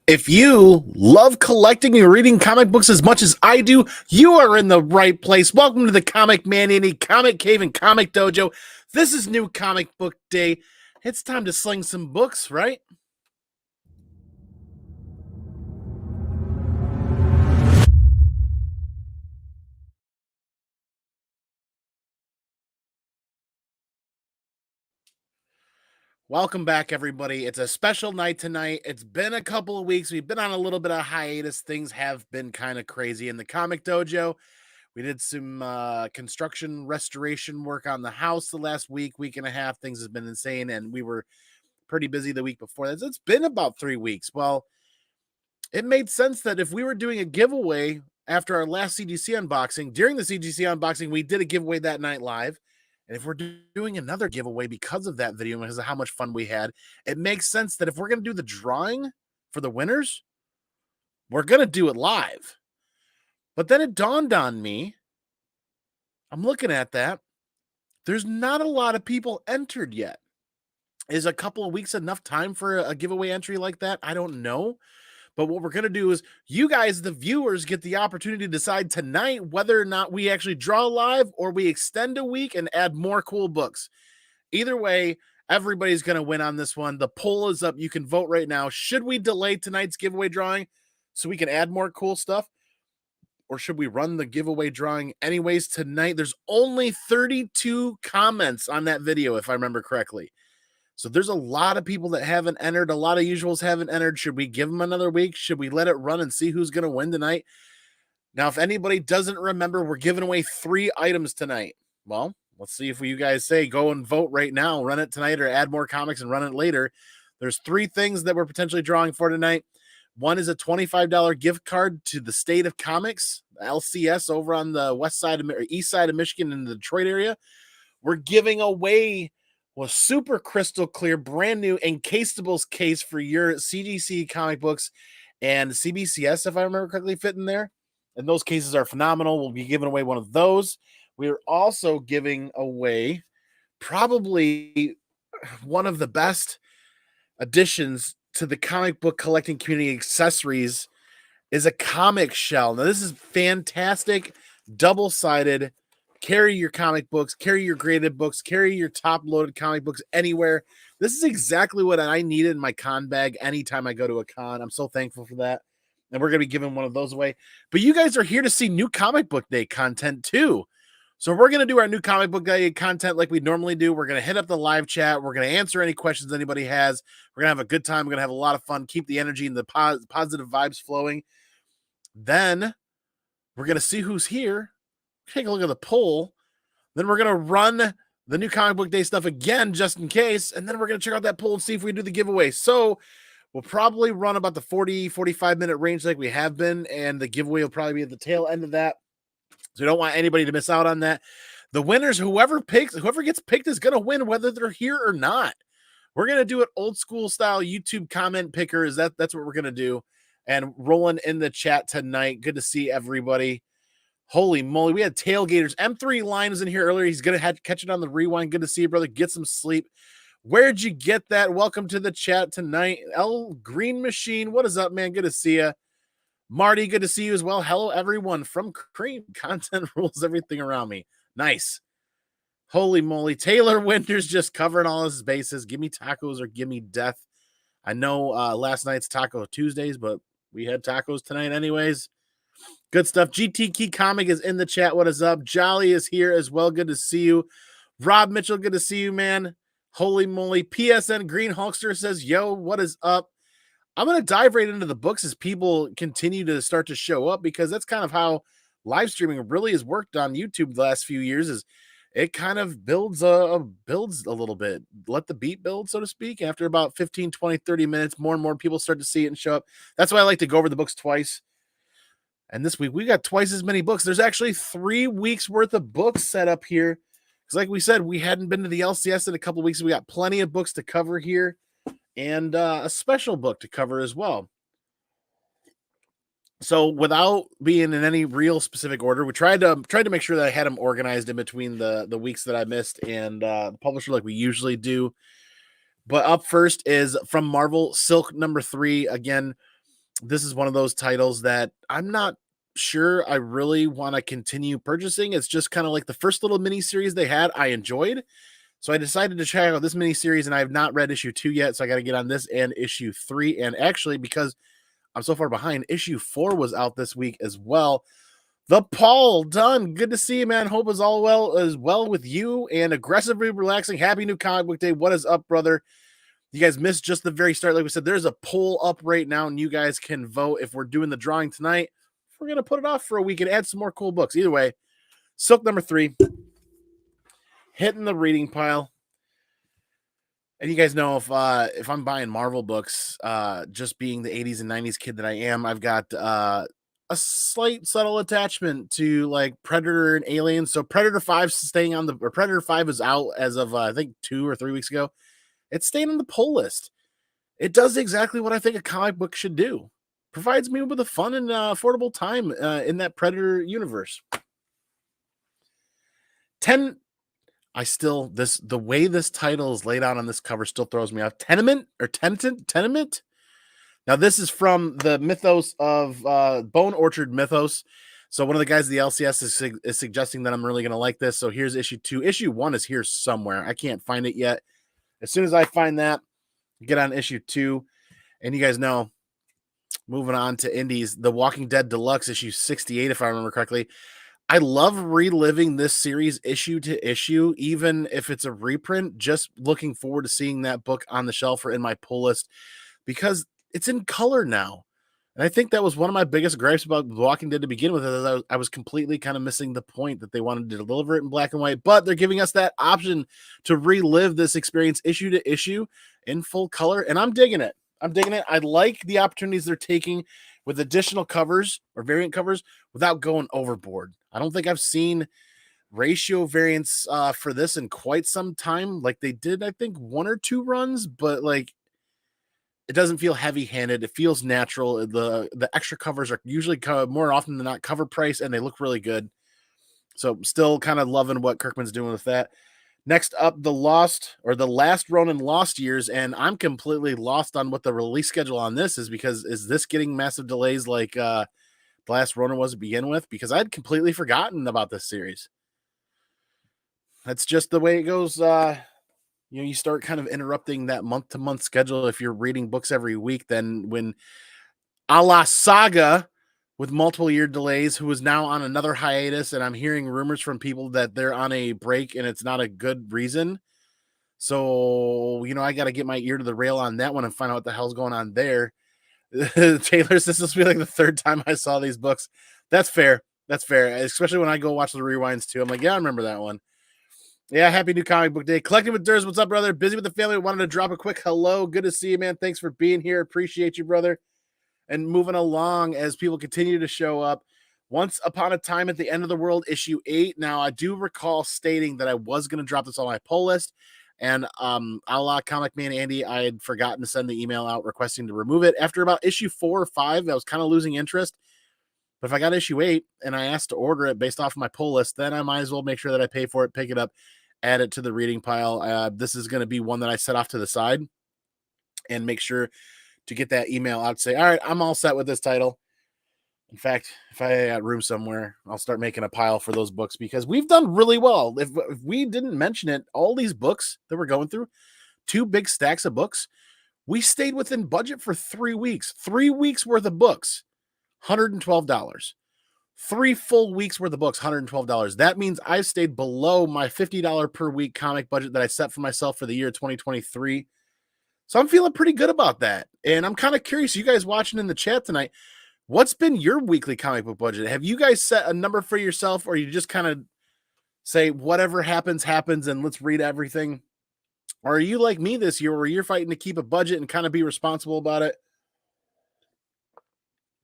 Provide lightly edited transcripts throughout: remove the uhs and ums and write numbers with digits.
If you love collecting and reading comic books as much as I do, you are in the right place. Welcome to the Comic Maniac, Comic Cave, and Comic Dojo. This is New Comic Book Day. It's time to sling some books, right? Welcome back, everybody. It's a special night tonight. It's been a couple of weeks. We've been on a little bit of hiatus. Things have been kind of crazy in the Comic Dojo. We did some construction restoration work on the house the last week and a half. Things have been insane, and we were pretty busy the week before that. It's been about 3 weeks. Well, it made sense that if we were doing a giveaway after our last CGC unboxing, during the CGC unboxing, we did a giveaway that night live. And if we're doing another giveaway because of that video, because of how much fun we had, it makes sense that if we're going to do the drawing for the winners, we're going to do it live. But then it dawned on me, I'm looking at that, there's not a lot of people entered yet. Is a couple of weeks enough time for a giveaway entry like that? I don't know. But what we're going to do is you guys, the viewers, get the opportunity to decide tonight whether or not we actually draw live or we extend a week and add more cool books. Either way, everybody's going to win on this one. The poll is up. You can vote right now. Should we delay tonight's giveaway drawing so we can add more cool stuff? Or should we run the giveaway drawing anyways tonight? There's only 32 comments on that video, if I remember correctly. So there's a lot of people that haven't entered. A lot of usuals haven't entered. Should we give them another week? Should we let it run and see who's going to win tonight? Now, if anybody doesn't remember, we're giving away 3 items tonight. Well, let's see if you guys say go and vote right now, run it tonight, or add more comics and run it later. There's 3 things that we're potentially drawing for tonight. One is a $25 gift card to the State of Comics, LCS, over on the west side or east side of Michigan in the Detroit area. We're giving away a super crystal clear, brand new Encastables case for your CGC comic books and CBCS, if I remember correctly, fit in there. And those cases are phenomenal. We'll be giving away one of those. We're also giving away probably one of the best additions to the comic book collecting community accessories is a comic shell. Now, this is fantastic, double-sided. Carry your comic books, carry your graded books, carry your top-loaded comic books anywhere. This is exactly what I needed in my con bag anytime I go to a con. I'm so thankful for that. And we're going to be giving one of those away. But you guys are here to see New Comic Book Day content too. So we're going to do our New Comic Book Day content like we normally do. We're going to hit up the live chat. We're going to answer any questions anybody has. We're going to have a good time. We're going to have a lot of fun. Keep the energy and the positive vibes flowing. Then we're going to see who's here. Take a look at the poll. Then we're going to run the New Comic Book Day stuff again, just in case. And then we're going to check out that poll and see if we do the giveaway. So we'll probably run about the 40, 45-minute range like we have been. And the giveaway will probably be at the tail end of that. So we don't want anybody to miss out on that. The winners, whoever gets picked is going to win, whether they're here or not. We're going to do it old school style YouTube comment pickers. That's what we're going to do. And rolling in the chat tonight. Good to see everybody. Holy moly, we had tailgaters. M3 Line was in here earlier. He's going to catch it on the rewind. Good to see you, brother. Get some sleep. Where'd you get that? Welcome to the chat tonight. L Green Machine, what is up, man? Good to see you. Marty, good to see you as well. Hello, everyone from Cream. Content rules everything around me. Nice. Holy moly. Taylor Winters just covering all his bases. Give me tacos or give me death. I know last night's Taco Tuesdays, but we had tacos tonight anyways. Good stuff. GT Key Comic is in the chat. What is up? Jolly is here as well. Good to see you. Rob Mitchell, good to see you, man. Holy moly. PSN Green Hulkster says, yo, what is up? I'm going to dive right into the books as people continue to start to show up, because that's kind of how live streaming really has worked on YouTube the last few years. Is it kind of builds a little bit. Let the beat build, so to speak. After about 15, 20, 30 minutes, more and more people start to see it and show up. That's why I like to go over the books twice. And this week, we got twice as many books. There's actually 3 weeks worth of books set up here. Because like we said, we hadn't been to the LCS in a couple of weeks. We got plenty of books to cover here. And a special book to cover as well. So without being in any real specific order, we tried to make sure that I had them organized in between the weeks that I missed and the publisher like we usually do. But up first is from Marvel, Silk #3. Again, this is one of those titles that I'm not sure I really want to continue purchasing. It's just kind of like the first little mini series they had, I enjoyed. So I decided to check out this mini series, and I have not read issue 2 yet. So I got to get on this and issue 3. And actually, because I'm so far behind, issue 4 was out this week as well. The Paul done. Good to see you, man. Hope is all well with you and aggressively relaxing. Happy new comic book day. What is up, brother? You guys missed just the very start. Like we said, there's a poll up right now, and you guys can vote if we're doing the drawing tonight. If we're gonna put it off for a week and add some more cool books. Either way, Silk number 3 hitting the reading pile. And you guys know if I'm buying Marvel books, just being the 80s and 90s kid that I am, I've got a slight subtle attachment to like Predator and Alien. So Predator 5 staying on the or Predator 5 is out as of I think 2 or 3 weeks ago. It's staying on the pull list. It does exactly what I think a comic book should do. Provides me with a fun and affordable time in that Predator universe. 10 I still the way this title is laid out on this cover still throws me off. Tenement. Now this is from the mythos of Bone Orchard mythos. So one of the guys at the LCS is suggesting that I'm really going to like this. So here's issue 2. Issue 1 is here somewhere. I can't find it yet. As soon as I find that, get on issue 2. And you guys know, moving on to indies, The Walking Dead Deluxe issue 68, if I remember correctly. I love reliving this series issue to issue, even if it's a reprint. Just looking forward to seeing that book on the shelf or in my pull list because it's in color now. And I think that was one of my biggest gripes about Walking Dead to begin with. Is I was completely kind of missing the point that they wanted to deliver it in black and white, but they're giving us that option to relive this experience issue to issue in full color. And I'm digging it. I like the opportunities they're taking with additional covers or variant covers without going overboard. I don't think I've seen ratio variants for this in quite some time. Like they did, I think, 1 or 2 runs, but like it doesn't feel heavy-handed. It feels natural. The extra covers are usually more often than not cover price, and they look really good. So still kind of loving what Kirkman's doing with that. Next up, the last Ronin Lost Years, and I'm completely lost on what the release schedule on this is because is this getting massive delays like the last Ronin was to begin with? Because I'd completely forgotten about this series. That's just the way it goes. You start kind of interrupting that month-to-month schedule if you're reading books every week. Then when a la Saga with multiple year delays, who is now on another hiatus, and I'm hearing rumors from people that they're on a break and it's not a good reason. So, I got to get my ear to the rail on that one and find out what the hell's going on there. Taylor's, this will be like the 3rd time I saw these books. That's fair. Especially when I go watch the rewinds too. I'm like, yeah, I remember that one. Yeah, happy new comic book day. Collecting with Durs, what's up, brother? Busy with the family. Wanted to drop a quick hello. Good to see you, man. Thanks for being here. Appreciate you, brother. And moving along as people continue to show up. Once Upon a Time at the End of the World, issue 8. Now, I do recall stating that I was going to drop this on my poll list. And a la Comic Man Andy, I had forgotten to send the email out requesting to remove it. After about issue 4 or 5, I was kind of losing interest. But if I got issue 8 and I asked to order it based off of my pull list, then I might as well make sure that I pay for it, pick it up, add it to the reading pile. This is going to be one that I set off to the side and make sure to get that email out to say, all right, I'm all set with this title. In fact, if I got room somewhere, I'll start making a pile for those books because we've done really well. If we didn't mention it, all these books that we're going through, 2 big stacks of books, we stayed within budget for 3 weeks. 3 weeks worth of books, $112. 3 full weeks worth of books, $112. That means I stayed below my $50 per week comic budget that I set for myself for the year 2023. So I'm feeling pretty good about that. And I'm kind of curious, you guys watching in the chat tonight, what's been your weekly comic book budget? Have you guys set a number for yourself, or you just kind of say whatever happens, happens, and let's read everything? Or are you like me this year where you're fighting to keep a budget and kind of be responsible about it?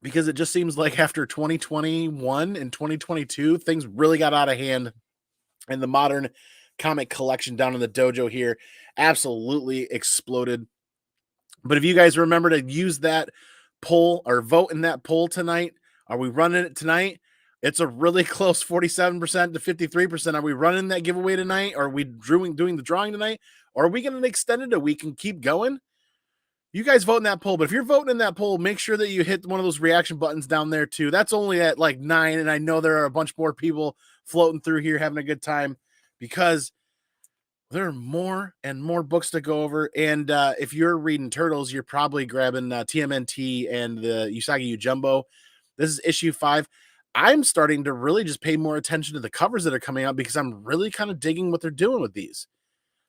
Because it just seems like after 2021 and 2022, things really got out of hand. And the modern comic collection down in the dojo here absolutely exploded. But if you guys remember to use that poll or vote in that poll tonight, are we running it tonight? It's a really close 47% to 53%. Are we running that giveaway tonight? Or are we doing the drawing tonight? Or are we going to extend it a week and keep going? You guys vote in that poll, but if you're voting in that poll, make sure that you hit one of those reaction buttons down there too. That's only at like 9, and I know there are a bunch more people floating through here having a good time because there are more and more books to go over. And if you're reading Turtles, you're probably grabbing TMNT and the Usagi Jumbo. This is issue 5. I'm starting to really just pay more attention to the covers that are coming out because I'm really kind of digging what they're doing with these.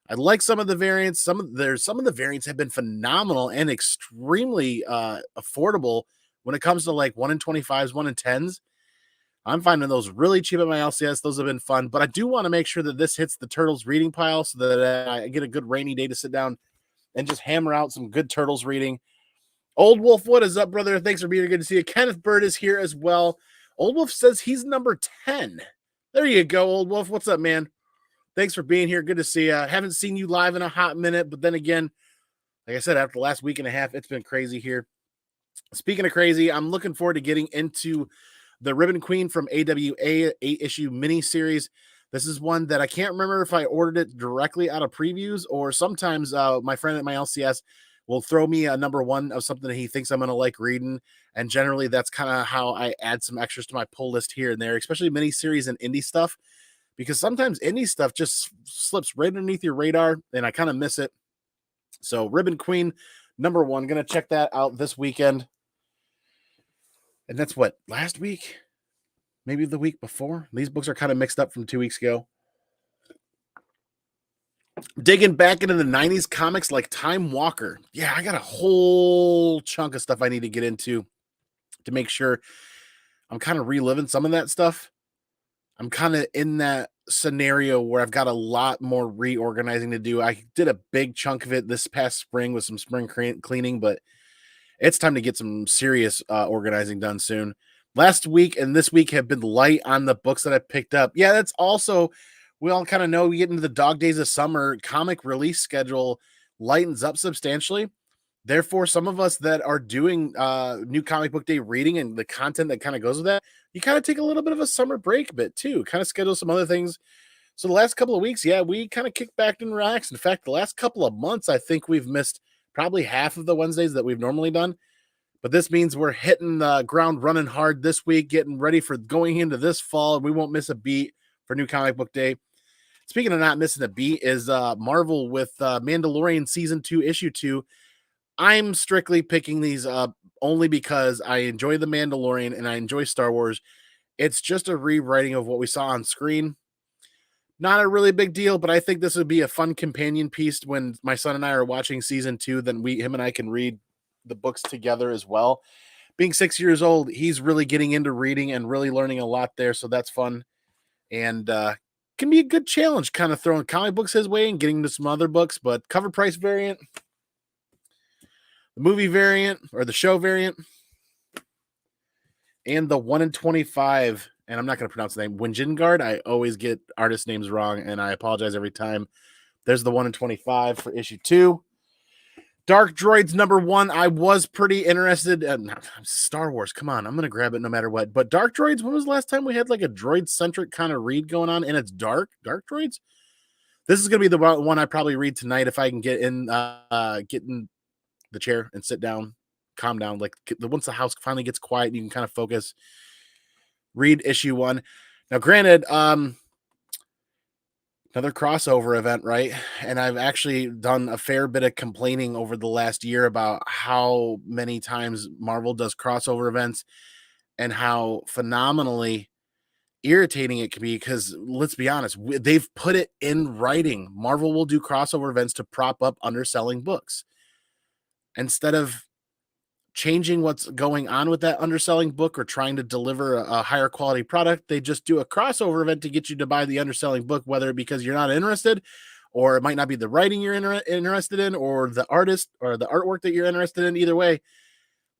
I like some of the variants. Some of the variants have been phenomenal and extremely affordable when it comes to like 1 in 25s, 1 in 10s. I'm finding those really cheap at my LCS. Those have been fun, but I do want to make sure that this hits the Turtles reading pile so that I get a good rainy day to sit down and just hammer out some good Turtles reading. Old Wolf, what is up, brother? Thanks for being here. Good to see you. Kenneth Bird is here as well. Old Wolf says he's number 10. There you go, Old Wolf. What's up, man? Thanks for being here. Good to see you. Haven't seen you live in a hot minute, but then again, like I said, after the last week and a half, it's been crazy here. Speaking of crazy, I'm looking forward to getting into the Ribbon Queen from AWA 8-issue miniseries. This is one that I can't remember if I ordered it directly out of previews or sometimes my friend at my LCS will throw me a number 1 of something that he thinks I'm going to like reading. And generally, that's kind of how I add some extras to my pull list here and there, especially miniseries and indie stuff, because sometimes indie stuff just slips right underneath your radar and I kind of miss it. So Ribbon Queen, number 1, going to check that out this weekend. And that's what, last week? Maybe the week before? These books are kind of mixed up from 2 weeks ago. Digging back into the 90s comics like Time Walker. Yeah, I got a whole chunk of stuff I need to get into to make sure I'm kind of reliving some of that stuff. I'm kind of in that scenario where I've got a lot more reorganizing to do. I did a big chunk of it this past spring with some spring cleaning, but it's time to get some serious organizing done soon. Last week and this week have been light on the books that I picked up. Yeah, that's also, we all kind of know we get into the dog days of summer, comic release schedule lightens up substantially. Therefore, some of us that are doing new comic book day reading and the content that kind of goes with that, you kind of take a little bit of a summer break bit too, kind of schedule some other things. So the last couple of weeks, yeah, we kind of kicked back and relaxed. In fact, the last couple of months, I think we've missed probably half of the Wednesdays that we've normally done. But this means we're hitting the ground running hard this week, getting ready for going into this fall, and we won't miss a beat for New Comic Book Day. Speaking of not missing a beat is Marvel with Mandalorian Season 2, Issue 2. I'm strictly picking these up only because I enjoy The Mandalorian and I enjoy Star Wars. It's just a rewriting of what we saw on screen. Not a really big deal, but I think this would be a fun companion piece when my son and I are watching Season 2. Then him and I can read the books together as well. Being 6 years old, he's really getting into reading and really learning a lot there, so that's fun. And can be a good challenge, kind of throwing comic books his way and getting to some other books. But cover price variant, the movie variant, or the show variant, and the 1 in 25. And I'm not going to pronounce the name, Winjingard. I always get artist names wrong, and I apologize every time. There's the 1 in 25 for issue 2. Dark Droids number 1. I was pretty interested. Star Wars, come on. I'm going to grab it no matter what. But Dark Droids, when was the last time we had like a droid-centric kind of read going on? And it's Dark Droids? This is going to be the one I probably read tonight if I can get in the chair and sit down, calm down. Like once the house finally gets quiet, you can kind of focus. Read issue 1. Now, granted, another crossover event, right? And I've actually done a fair bit of complaining over the last year about how many times Marvel does crossover events and how phenomenally irritating it can be, because let's be honest, they've put it in writing. Marvel will do crossover events to prop up underselling books. Instead of changing what's going on with that underselling book or trying to deliver a higher quality product, they just do a crossover event to get you to buy the underselling book, whether because you're not interested, or it might not be the writing you're interested in, or the artist or the artwork that you're interested in. Either way,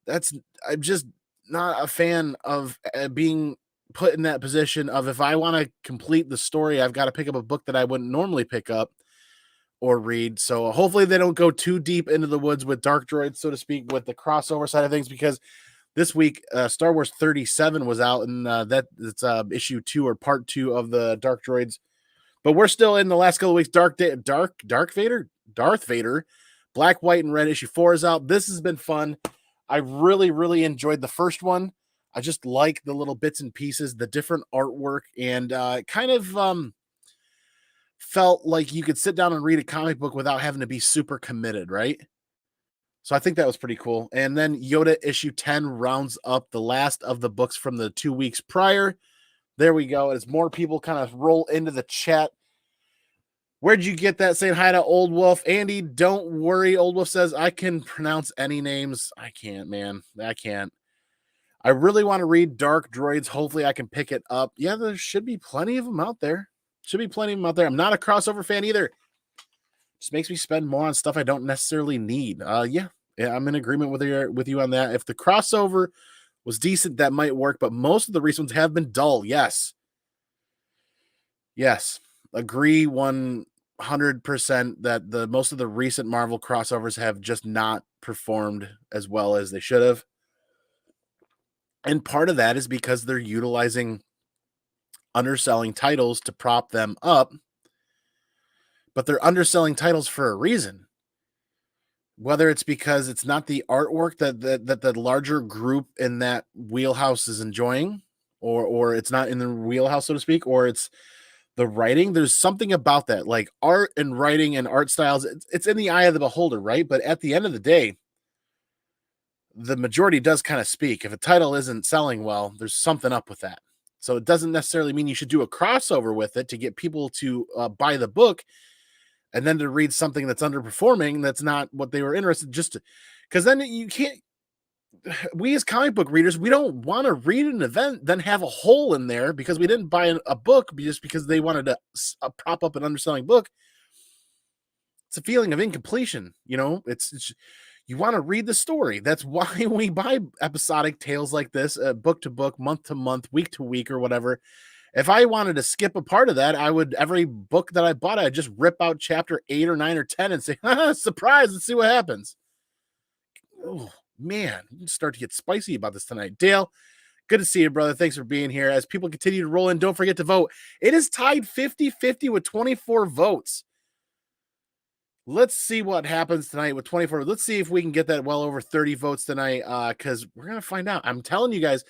I'm just not a fan of being put in that position of, if I want to complete the story, I've got to pick up a book that I wouldn't normally pick up or read. So hopefully they don't go too deep into the woods with Dark Droids, so to speak, with the crossover side of things, because this week Star Wars 37 was out, and it's issue 2 or part 2 of the Dark Droids. But we're still in the last couple of weeks. Darth Vader Black, White, and Red issue 4 is out. This has been fun. I really, really enjoyed the first one. I just like the little bits and pieces, the different artwork, and kind of felt like you could sit down and read a comic book without having to be super committed, right? So I think that was pretty cool. And then Yoda issue 10 rounds up the last of the books from the 2 weeks prior. There we go. As more people kind of roll into the chat. Where'd you get that? Saying hi to Old Wolf. Andy, don't worry. Old Wolf says, I can pronounce any names. I can't, man. I can't. I really want to read Dark Droids. Hopefully I can pick it up. Yeah, there should be plenty of them out there. Should be plenty of them out there. I'm not a crossover fan either. Just makes me spend more on stuff I don't necessarily need. Yeah, I'm in agreement with you on that. If the crossover was decent, that might work, but most of the recent ones have been dull. Yes. Agree 100% that the most of the recent Marvel crossovers have just not performed as well as they should have. And part of that is because they're utilizing underselling titles to prop them up, but they're underselling titles for a reason. Whether it's because it's not the artwork that the larger group in that wheelhouse is enjoying, or it's not in the wheelhouse, so to speak, or it's the writing. There's something about that, like art and writing and art styles. It's in the eye of the beholder, right? But at the end of the day, the majority does kind of speak. If a title isn't selling well, there's something up with that. So it doesn't necessarily mean you should do a crossover with it to get people to buy the book, and then to read something that's underperforming, that's not what they were interested, just because then you can't. We as comic book readers, we don't want to read an event then have a hole in there because we didn't buy a book just because they wanted to prop up an underselling book. It's a feeling of incompletion, you know. It's you want to read the story. That's why we buy episodic tales like this, book to book, month to month, week to week, or whatever. If I wanted to skip a part of that, I would, every book that I bought, I'd just rip out chapter 8 or 9 or 10 and say, surprise, let's see what happens. Oh, man, you start to get spicy about this tonight. Dale, good to see you, brother. Thanks for being here. As people continue to roll in, don't forget to vote. It is tied 50-50 with 24 votes. Let's see what happens tonight with 24. Let's see if we can get that well over 30 votes tonight, because we're going to find out. I'm telling you guys,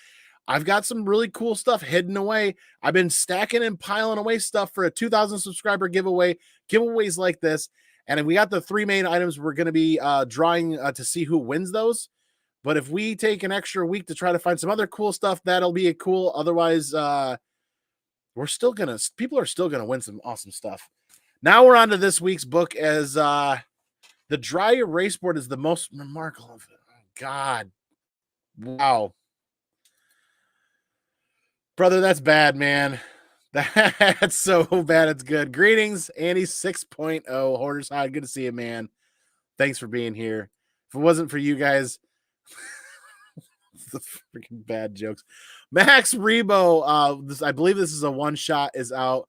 I've got some really cool stuff hidden away. I've been stacking and piling away stuff for a 2,000 subscriber giveaway, giveaways like this. And we got the 3 main items. We're going to be drawing to see who wins those. But if we take an extra week to try to find some other cool stuff, that'll be a cool. Otherwise, people are still going to win some awesome stuff. Now we're on to this week's book, as the dry erase board is the most remarkable. Oh, God. Wow. Brother, that's bad, man. That's so bad. It's good. Greetings, Andy 6.0. Hoarders Hide. Good to see you, man. Thanks for being here. If it wasn't for you guys, the freaking bad jokes. Max Rebo, I believe this is a one shot, is out.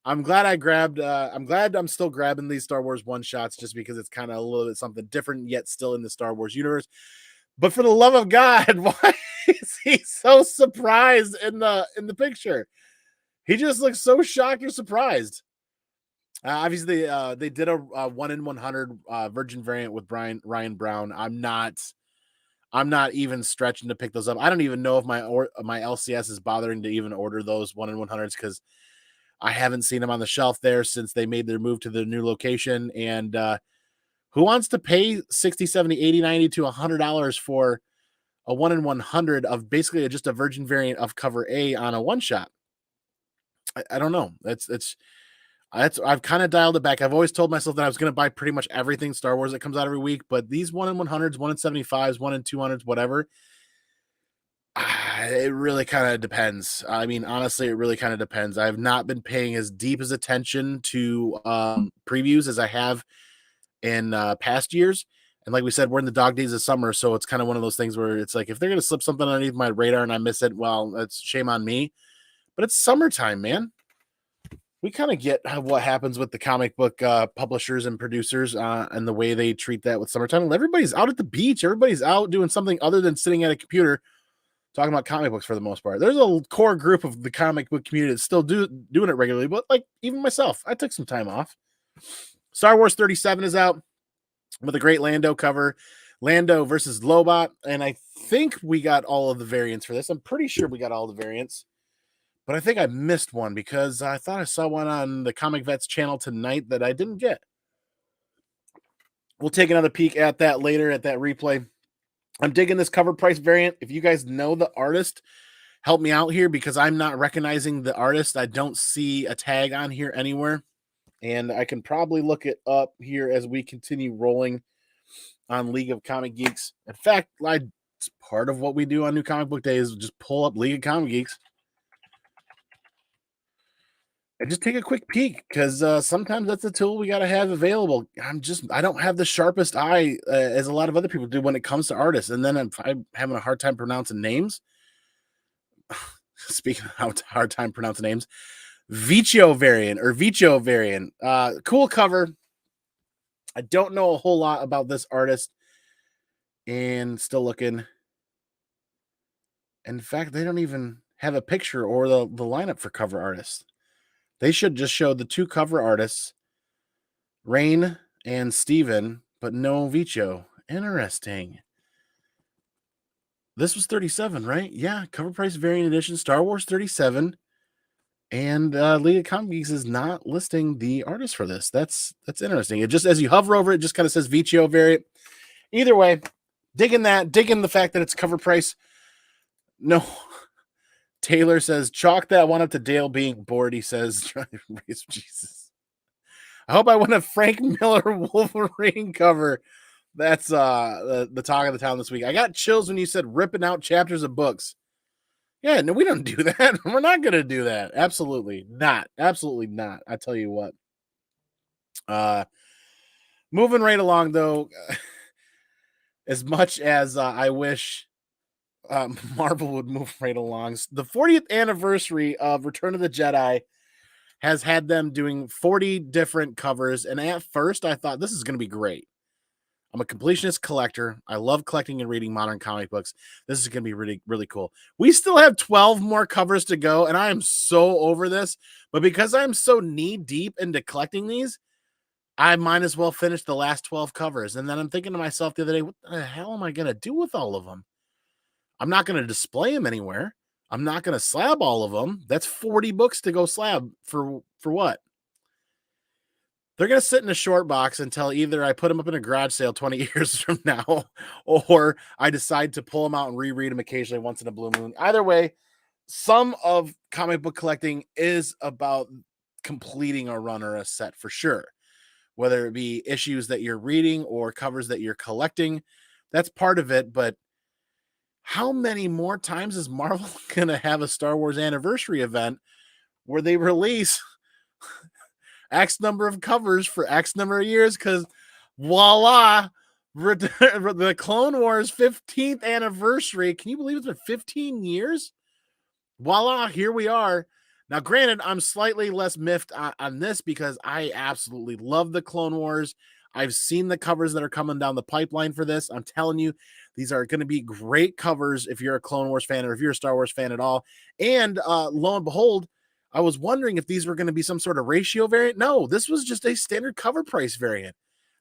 I'm glad I'm still grabbing these Star Wars one shots, just because it's kind of a little bit something different, yet still in the Star Wars universe. But for the love of God, why is he so surprised in the picture? He just looks so shocked or surprised. Obviously, they did a 1 in 100 Virgin variant with Ryan Brown. I'm not even stretching to pick those up. I don't even know if my LCS is bothering to even order those 1 in 100s, because I haven't seen them on the shelf there since they made their move to the new location. And who wants to pay 60, 70, 80, 90 to $100 for a 1 in 100 of basically just a Virgin variant of cover A on a one shot? I don't know. I've kind of dialed it back. I've always told myself that I was going to buy pretty much everything Star Wars that comes out every week, but these 1 in 100s, 1 in 75s, 1 in 200s, whatever, it really kind of depends. I mean, honestly, it really kind of depends. I've not been paying as deep as attention to previews as I have in past years. And like we said, we're in the dog days of summer, so it's kind of one of those things where it's like, if they're going to slip something underneath my radar and I miss it, well, that's shame on me. But it's summertime, man. We kind of get what happens with the comic book publishers and producers and the way they treat that with summertime. Everybody's out at the beach. Everybody's out doing something other than sitting at a computer talking about comic books for the most part. There's a core group of the comic book community that's still doing it regularly, but like even myself, I took some time off. Star Wars 37 is out. with a great Lando cover, Lando versus Lobot, and I think we got all of the variants for this. I'm pretty sure we got all the variants, but I think I missed one because I thought I saw one on the Comic Vets channel tonight that I didn't get. We'll take another peek at that later at that replay. I'm digging this cover price variant. If you guys know the artist, help me out here because I'm not recognizing the artist. I don't see a tag on here anywhere. And I can probably look it up here as we continue rolling on League of Comic Geeks. In fact, it's part of what we do on New Comic Book Day is just pull up League of Comic Geeks and just take a quick peek because sometimes that's a tool we got to have available. I don't have the sharpest eye as a lot of other people do when it comes to artists. And then I'm having a hard time pronouncing names. Speaking of hard time pronouncing names, Vicio variant. Cool cover. I don't know a whole lot about this artist and still looking. In fact, they don't even have a picture or the lineup for cover artists. They should just show the two cover artists, Rain and Steven, but no Vicio. Interesting. This was 37, right? Yeah, cover price variant edition, Star Wars 37. And League of Comic Geeks is not listing the artist for this. That's interesting. It just, as you hover over it, just kind of says Vicio variant. Either way, digging the fact that it's cover price. No. Taylor says, chalk that one up to Dale being bored. He says, Jesus. I hope I win a Frank Miller Wolverine cover. That's the talk of the town this week. I got chills when you said ripping out chapters of books. Yeah, no, we don't do that. We're not going to do that. Absolutely not. Absolutely not. I tell you what. Moving right along, though, as much as I wish Marvel would move right along, the 40th anniversary of Return of the Jedi has had them doing 40 different covers. And at first, I thought this is going to be great. I'm a completionist collector. I love collecting and reading modern comic books. This is going to be really, really cool. We still have 12 more covers to go, and I am so over this. But because I'm so knee deep into collecting these, I might as well finish the last 12 covers. And then I'm thinking to myself the other day, what the hell am I going to do with all of them? I'm not going to display them anywhere. I'm not going to slab all of them. That's 40 books to go slab for what? They're going to sit in a short box until either I put them up in a garage sale 20 years from now, or I decide to pull them out and reread them occasionally once in a blue moon. Either way, some of comic book collecting is about completing a run or a set for sure. Whether it be issues that you're reading or covers that you're collecting, that's part of it. But how many more times is Marvel going to have a Star Wars anniversary event where they release X number of covers for X number of years? Because voila, the Clone Wars 15th anniversary. Can you believe it's been 15 years? Voila, here we are. Now, granted, I'm slightly less miffed on this because I absolutely love the Clone Wars. I've seen the covers that are coming down the pipeline for this. I'm telling you, these are going to be great covers if you're a Clone Wars fan or if you're a Star Wars fan at all. And lo and behold, I was wondering if these were going to be some sort of ratio variant. No, this was just a standard cover price variant,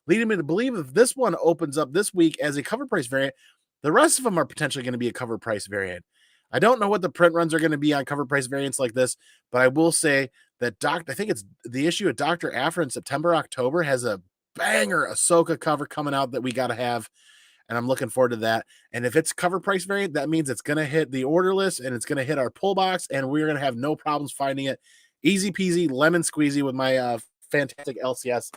leading me to believe if this one opens up this week as a cover price variant, the rest of them are potentially going to be a cover price variant. I don't know what the print runs are going to be on cover price variants like this, but I will say that I think it's the issue of Dr. Aphra in September, October has a banger Ahsoka cover coming out that we got to have, and I'm looking forward to that. And if it's cover price variant, that means it's going to hit the order list and it's going to hit our pull box, and we're going to have no problems finding it. Easy peasy, lemon squeezy with my fantastic LCS,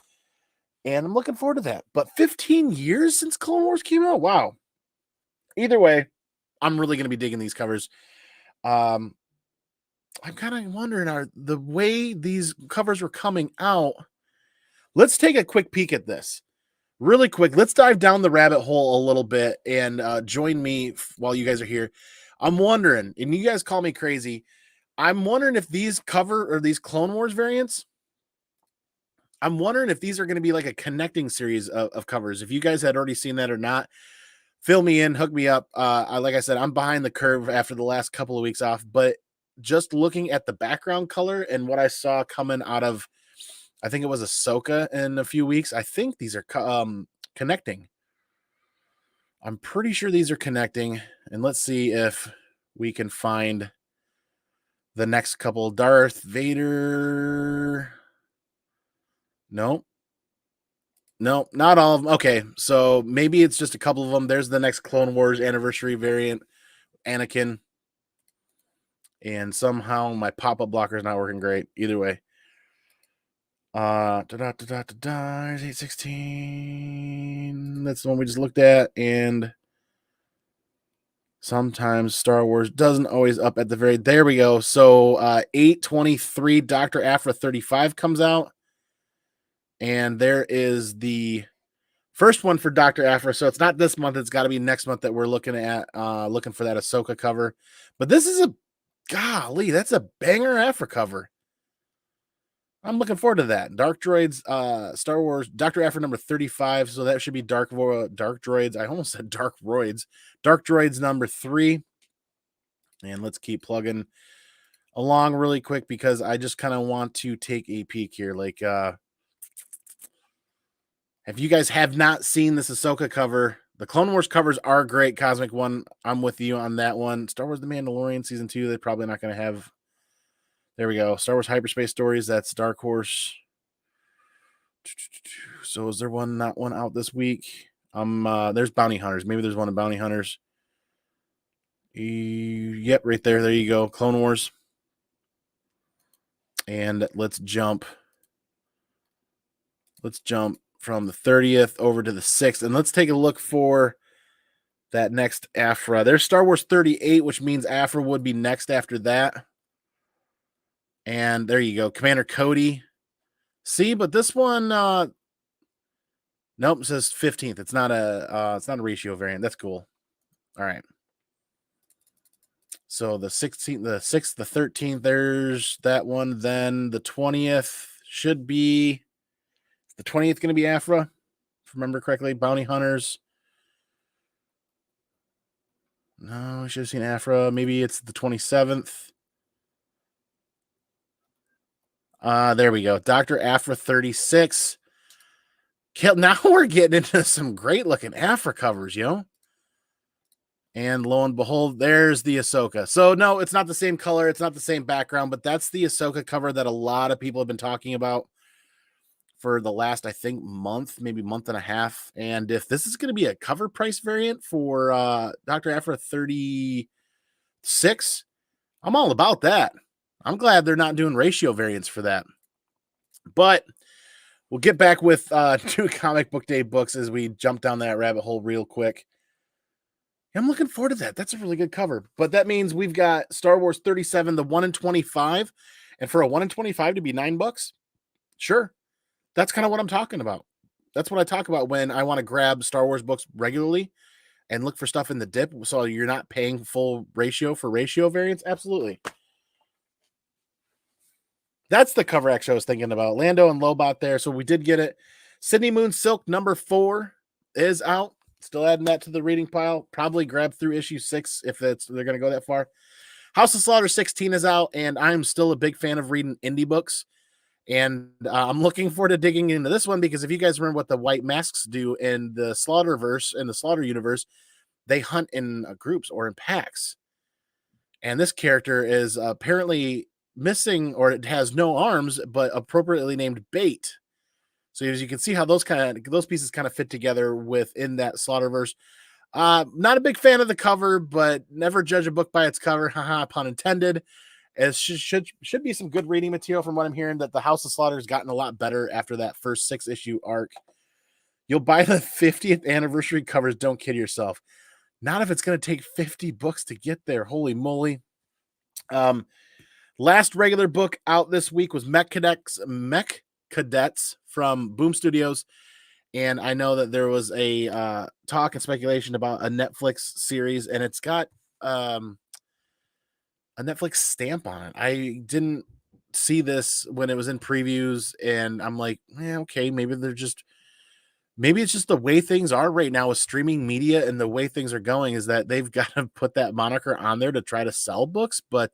and I'm looking forward to that. But 15 years since Clone Wars came out? Wow. Either way, I'm really going to be digging these covers. I'm kind of wondering, the way these covers were coming out. Let's take a quick peek at this. Really quick. Let's dive down the rabbit hole a little bit and join me while you guys are here. I'm wondering, and you guys call me crazy, I'm wondering if these these Clone Wars variants, I'm wondering if these are going to be like a connecting series of covers. If you guys had already seen that or not, fill me in, hook me up. Like I said, I'm behind the curve after the last couple of weeks off, but just looking at the background color and what I saw coming out of, I think it was Ahsoka in a few weeks. I think these are connecting. I'm pretty sure these are connecting. And let's see if we can find the next couple. Darth Vader. Nope. Nope, not all of them. Okay, so maybe it's just a couple of them. There's the next Clone Wars anniversary variant, Anakin. And somehow my pop-up blocker is not working great. Either way. There's 816. That's the one we just looked at. And sometimes Star Wars doesn't always up at the very. There we go. So 823 Dr. Aphra 35 comes out. And there is the first one for Dr. Aphra. So it's not this month. It's got to be next month that we're looking at, looking for that Ahsoka cover. But this is golly, that's a banger Aphra cover. I'm looking forward to that. Dark Droids, Star Wars, Dr. Aphra number 35. So that should be Dark Droids. I almost said Dark Roids. Dark Droids number 3. And let's keep plugging along really quick because I just kind of want to take a peek here. Like, if you guys have not seen this Ahsoka cover, the Clone Wars covers are great. Cosmic One, I'm with you on that one. Star Wars The Mandalorian Season 2, they're probably not going to have. There we go. Star Wars Hyperspace Stories, that's Dark Horse. So is there not one out this week? There's Bounty Hunters. Maybe there's one of Bounty Hunters. Yep, right there. There you go. Clone Wars. And let's jump. Let's jump from the 30th over to the 6th. And let's take a look for that next Aphra. There's Star Wars 38, which means Aphra would be next after that. And there you go. Commander Cody. See, but this one, nope, it says 15th. It's not a ratio variant. That's cool. All right. So the 16th, the 6th, the 13th, there's that one. Then the 20th should be the 20th going to be Aphra, if I remember correctly. Bounty Hunters. No, I should have seen Aphra. Maybe it's the 27th. There we go. Dr. Aphra 36. Now we're getting into some great looking Aphra covers, yo. And lo and behold, there's the Ahsoka. So no, it's not the same color. It's not the same background, but that's the Ahsoka cover that a lot of people have been talking about for the last, I think, month, maybe month and a half. And if this is going to be a cover price variant for Dr. Aphra 36, I'm all about that. I'm glad they're not doing ratio variants for that. But we'll get back with 2 comic book day books as we jump down that rabbit hole real quick. I'm looking forward to that. That's a really good cover. But that means we've got Star Wars 37, the 1 in 25. And for a 1 in 25 to be $9, sure. That's kind of what I'm talking about. That's what I talk about when I want to grab Star Wars books regularly and look for stuff in the dip. So you're not paying full ratio for ratio variants. Absolutely. That's the cover actually I was thinking about. Lando and Lobot there. So we did get it. Sydney Moon Silk number 4 is out. Still adding that to the reading pile. Probably grab through issue 6 if they're going to go that far. House of Slaughter 16 is out, and I'm still a big fan of reading indie books. And I'm looking forward to digging into this one because if you guys remember what the White Masks do in the Slaughterverse, in the Slaughter universe, they hunt in groups or in packs. And this character is apparently missing, or it has no arms, but appropriately named Bait. So as you can see how those pieces kind of fit together within that Slaughterverse. Not a big fan of the cover, but never judge a book by its cover. Haha, pun intended. It should be some good reading material from what I'm hearing, that the House of Slaughter has gotten a lot better after that first 6-issue arc. You'll buy the 50th anniversary covers. Don't kid yourself. Not if it's going to take 50 books to get there. Holy moly. Last regular book out this week was Mech Cadets from Boom Studios. And I know that there was a talk and speculation about a Netflix series, and it's got a Netflix stamp on it. I didn't see this when it was in previews, and I'm like, okay, maybe it's just the way things are right now with streaming media, and the way things are going is that they've got to put that moniker on there to try to sell books. But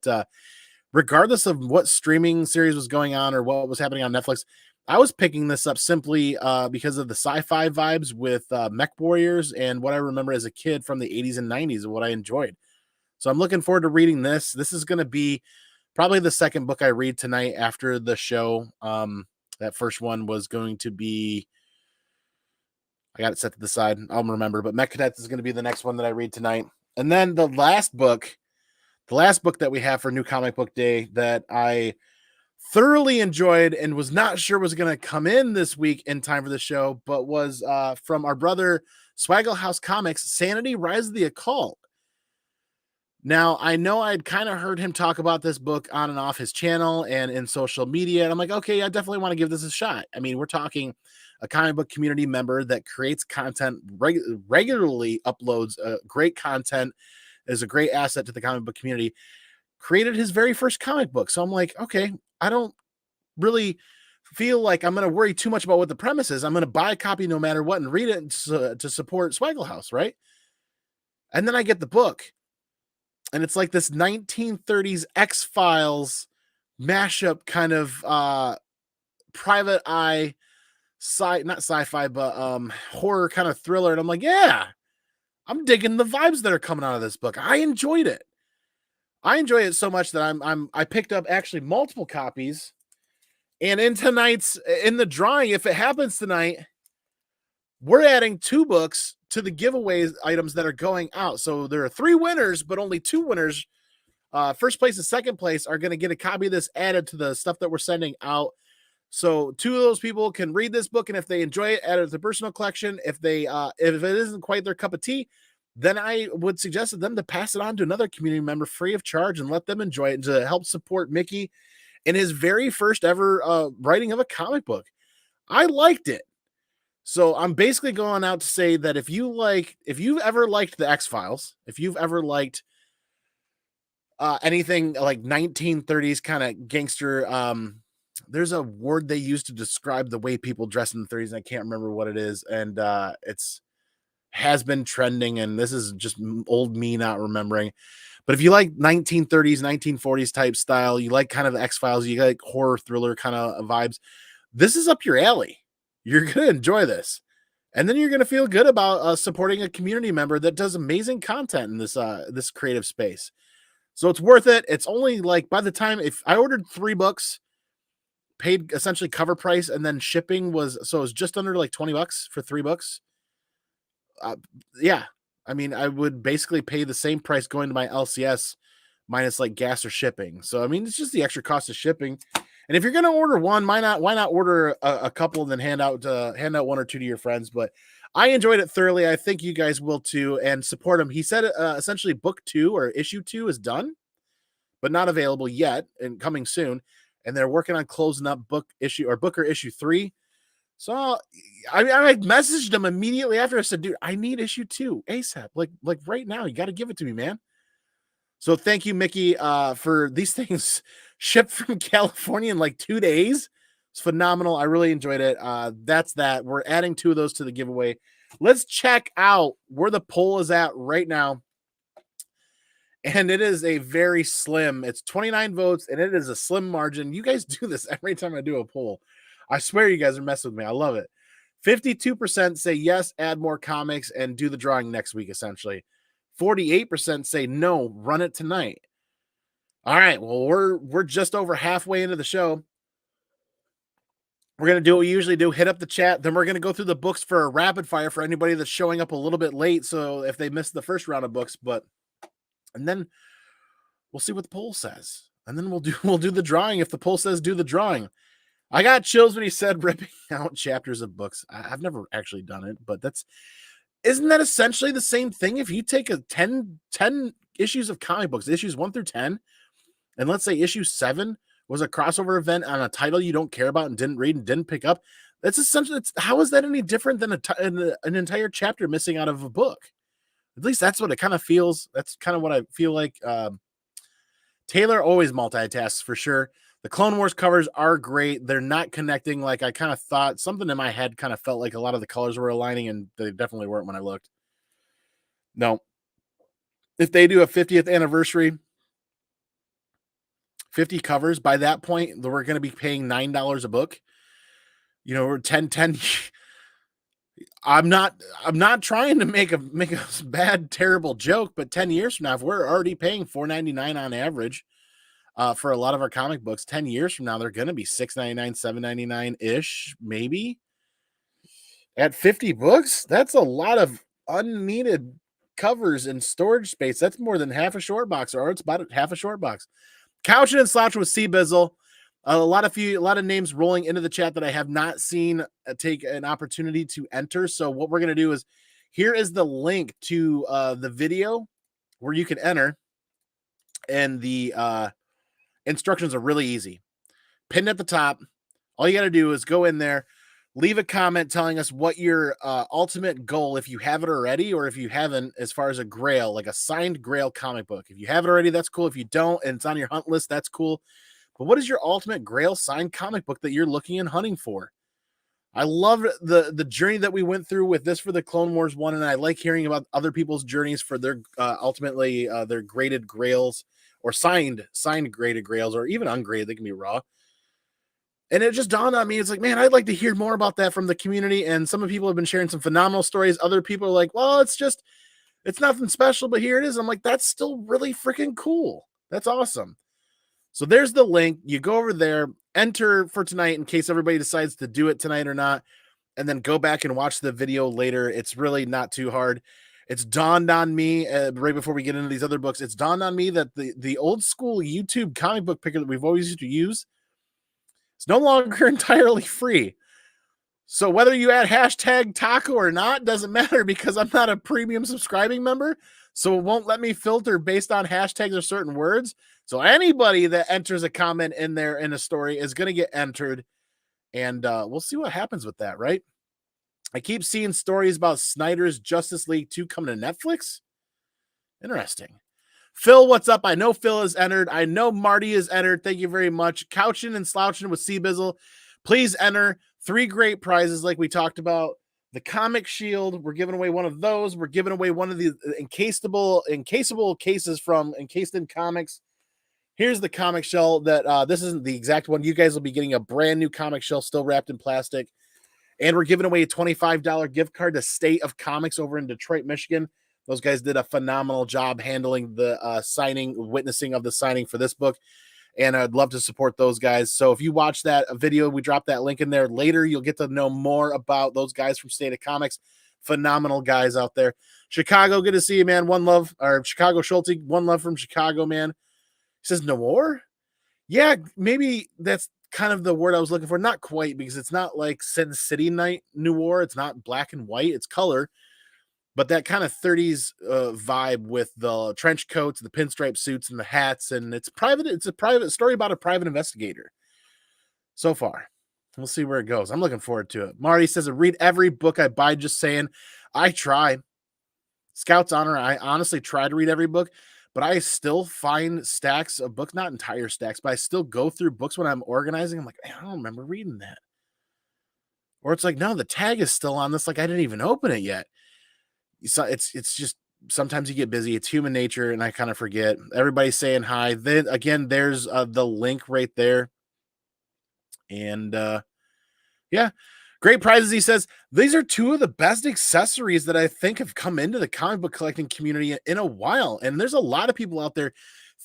regardless of what streaming series was going on or what was happening on Netflix, I was picking this up simply because of the sci-fi vibes with mech warriors and what I remember as a kid from the 80s and 90s and what I enjoyed. So I'm looking forward to reading this. This is going to be probably the second book I read tonight after the show. That first one was going to be, I got it set to the side. I'll remember, but Mech Cadets is going to be the next one that I read tonight. And then the last book that we have for New Comic Book Day that I thoroughly enjoyed and was not sure was going to come in this week in time for the show, but was from our brother Swaggle House Comics, Sanity Rise of the Occult. Now, I know I'd kind of heard him talk about this book on and off his channel and in social media. And I'm like, okay, I definitely want to give this a shot. I mean, we're talking a comic book community member that creates content, regularly uploads great content, is a great asset to the comic book community, created his very first comic book. So I'm like, okay, I don't really feel like I'm going to worry too much about what the premise is. I'm going to buy a copy no matter what and read it to support Swaggle House, right? And then I get the book. And it's like this 1930s X-Files mashup kind of private eye not sci-fi, but horror kind of thriller. And I'm like, yeah, I'm digging the vibes that are coming out of this book. I enjoyed it. I enjoy it so much that I picked up actually multiple copies. And in the drawing, if it happens tonight, we're adding 2 books to the giveaway items that are going out. So there are 3 winners, but only 2 winners. First place and second place are going to get a copy of this added to the stuff that we're sending out. So 2 of those people can read this book, and if they enjoy it, add it to the personal collection. If it isn't quite their cup of tea, then I would suggest to them to pass it on to another community member free of charge and let them enjoy it to help support Mickey in his very first ever writing of a comic book. I liked it. So I'm basically going out to say that if you've ever liked the X-Files, if you've ever liked anything like 1930s kind of gangster, there's a word they use to describe the way people dress in the 30s, and I can't remember what it is, and it's has been trending, and this is just old me not remembering. But if you like 1930s, 1940s type style, you like kind of X-Files, you like horror thriller kind of vibes, this is up your alley. You're going to enjoy this. And then you're going to feel good about supporting a community member that does amazing content in this creative space. So it's worth it. It's only like, by the time, if I ordered 3 books, paid essentially cover price, and then shipping it was just under like $20 for 3 books. Yeah. I mean, I would basically pay the same price going to my LCS minus like gas or shipping. So, I mean, it's just the extra cost of shipping. And if you're going to order one, why not order a couple and then hand out 1 or 2 to your friends? But I enjoyed it thoroughly. I think you guys will too, and support him. He said essentially book 2 or issue 2 is done, but not available yet and coming soon. And they're working on closing up Booker issue 3. So I messaged him immediately after. I said, dude, I need issue 2 ASAP. Like right now. You got to give it to me, man. So thank you, Mickey, for these things shipped from California in like 2 days. It's phenomenal. I really enjoyed it. That's that. We're adding 2 of those to the giveaway. Let's check out where the poll is at right now. And it is a very slim. It's 29 votes, and it is a slim margin. You guys do this every time I do a poll. I swear you guys are messing with me. I love it. 52% say yes, add more comics, and do the drawing next week, essentially. 48% say no, run it tonight. All right, well, we're just over halfway into the show. We're going to do what we usually do, hit up the chat. Then we're going to go through the books for a rapid fire for anybody that's showing up a little bit late. So if they missed the first round of books, and then we'll see what the poll says. And then we'll do the drawing if the poll says do the drawing. I got chills when he said ripping out chapters of books. I've never actually done it, but isn't that essentially the same thing? If you take 10 issues of comic books, issues 1 through 10, and let's say issue 7 was a crossover event on a title you don't care about and didn't read and didn't pick up, that's essentially, how is that any different than an entire chapter missing out of a book? At least that's what it kind of feels. That's kind of what I feel like. Taylor always multitasks for sure. The Clone Wars covers are great. They're not connecting like I kind of thought. Something in my head kind of felt like a lot of the colors were aligning, and they definitely weren't when I looked. No. If they do a 50th anniversary, 50 covers, by that point, we're going to be paying $9 a book. we're 10. I'm not trying to make a bad, terrible joke, but 10 years from now, if we're already paying $4.99 on average for a lot of our comic books, 10 years from now, they're going to be $6.99, $7.99 ish, maybe at 50 books. That's a lot of unneeded covers and storage space. That's more than half a short box, or it's about half a short box. Couching and slouching with C Bizzle. A lot of names rolling into the chat that I have not seen take an opportunity to enter. So what we're going to do is, here is the link to the video where you can enter, and the instructions are really easy. Pinned at the top. All you got to do is go in there, leave a comment telling us what your ultimate goal, if you have it already, or if you haven't, as far as a Grail, like a signed Grail comic book. If you have it already, that's cool. If you don't, and it's on your hunt list, that's cool. But what is your ultimate Grail signed comic book that you're looking and hunting for? I love the journey that we went through with this for the Clone Wars one, and I like hearing about other people's journeys for their ultimately their graded Grails, or signed graded Grails, or even ungraded. They can be raw. And it just dawned on me, it's like, man, I'd like to hear more about that from the community. And some people have been sharing some phenomenal stories. Other people are like, well, it's nothing special, but here it is. I'm like, that's still really freaking cool. That's awesome. So there's the link. You go over there, enter for tonight in case everybody decides to do it tonight or not, and then go back and watch the video later. It's really not too hard. It's dawned on me right before we get into these other books. It's dawned on me that the old school YouTube comic book picker that we've always used to use, it's no longer entirely free. So whether you add hashtag taco or not doesn't matter, because I'm not a premium subscribing member. So it won't let me filter based on hashtags or certain words. So anybody that enters a comment in there in a story is going to get entered. And we'll see what happens with that, right? I keep seeing stories about Snyder's Justice League 2 coming to Netflix. Interesting. Phil, what's up? I know Phil is entered. I know Marty is entered. Thank you very much. Couching and slouching with C Bizzle. Please enter. 3 great prizes like we talked about. The Comic Shield, we're giving away one of those. We're giving away one of the encasable cases from Encased in Comics. Here's the comic shell that this isn't the exact one. You guys will be getting a brand new comic shell still wrapped in plastic. And we're giving away a $25 gift card to State of Comics over in Detroit, Michigan. Those guys did a phenomenal job handling the witnessing of the signing for this book. And I'd love to support those guys. So if you watch that video, we dropped that link in there later. You'll get to know more about those guys from State of Comics. Phenomenal guys out there. Chicago, good to see you, man. One love. Or Chicago Schulte, one love from Chicago, man. He says Noir? Yeah, maybe that's kind of the word I was looking for. Not quite, because it's not like Sin City Night Noir. It's not black and white. It's color. But that kind of 30s vibe with the trench coats, the pinstripe suits, and the hats. And it's private. It's a private story about a private investigator. So far, we'll see where it goes. I'm looking forward to it. Marty says, I read every book I buy. Just saying. I try. Scout's Honor, I honestly try to read every book, but I still find stacks of books, not entire stacks, but I still go through books when I'm organizing. I'm like, I don't remember reading that. Or it's like, no, the tag is still on this. Like, I didn't even open it yet. So it's just, sometimes you get busy. It's human nature, and I kind of forget. Everybody's saying hi. Then again, there's the link right there. And yeah, great prizes. He says, these are 2 of the best accessories that I think have come into the comic book collecting community in a while. And there's a lot of people out there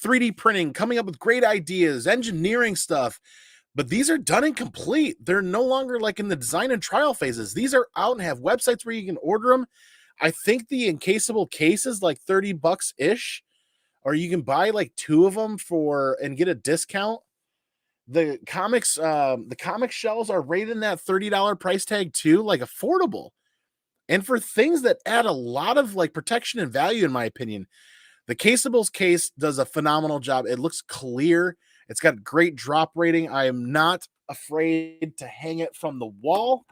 3D printing, coming up with great ideas, engineering stuff. But these are done and complete. They're no longer like in the design and trial phases. These are out and have websites where you can order them. I think the encasable case is like $30 ish, or you can buy like 2 of them and get a discount. The comic shells are right in that $30 price tag too, like affordable. And for things that add a lot of like protection and value, in my opinion, the Casables case does a phenomenal job. It looks clear. It's got great drop rating. I am not afraid to hang it from the wall,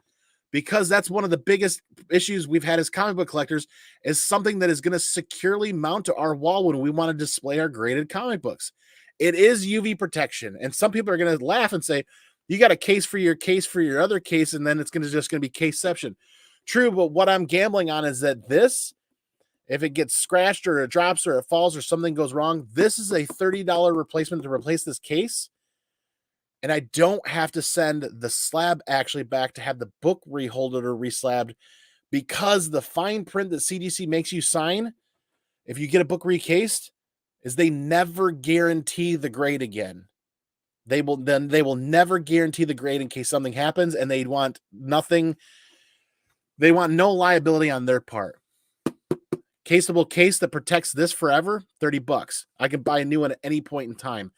because that's one of the biggest issues we've had as comic book collectors, is something that is going to securely mount to our wall when we want to display our graded comic books. It is UV protection. And some people are going to laugh and say, you got a case for your other case, and then it's just going to be caseception. True, but what I'm gambling on is that this, if it gets scratched or it drops or it falls or something goes wrong, this is a $30 replacement to replace this case. and I don't have to send the slab actually back to have the book reholded or reslabbed, because the fine print that CDC makes you sign if you get a book recased is they never guarantee the grade again. They will never guarantee the grade in case something happens, and they want nothing. They want no liability on their part. Caseable case that protects this forever, $30. I can buy a new one at any point in time.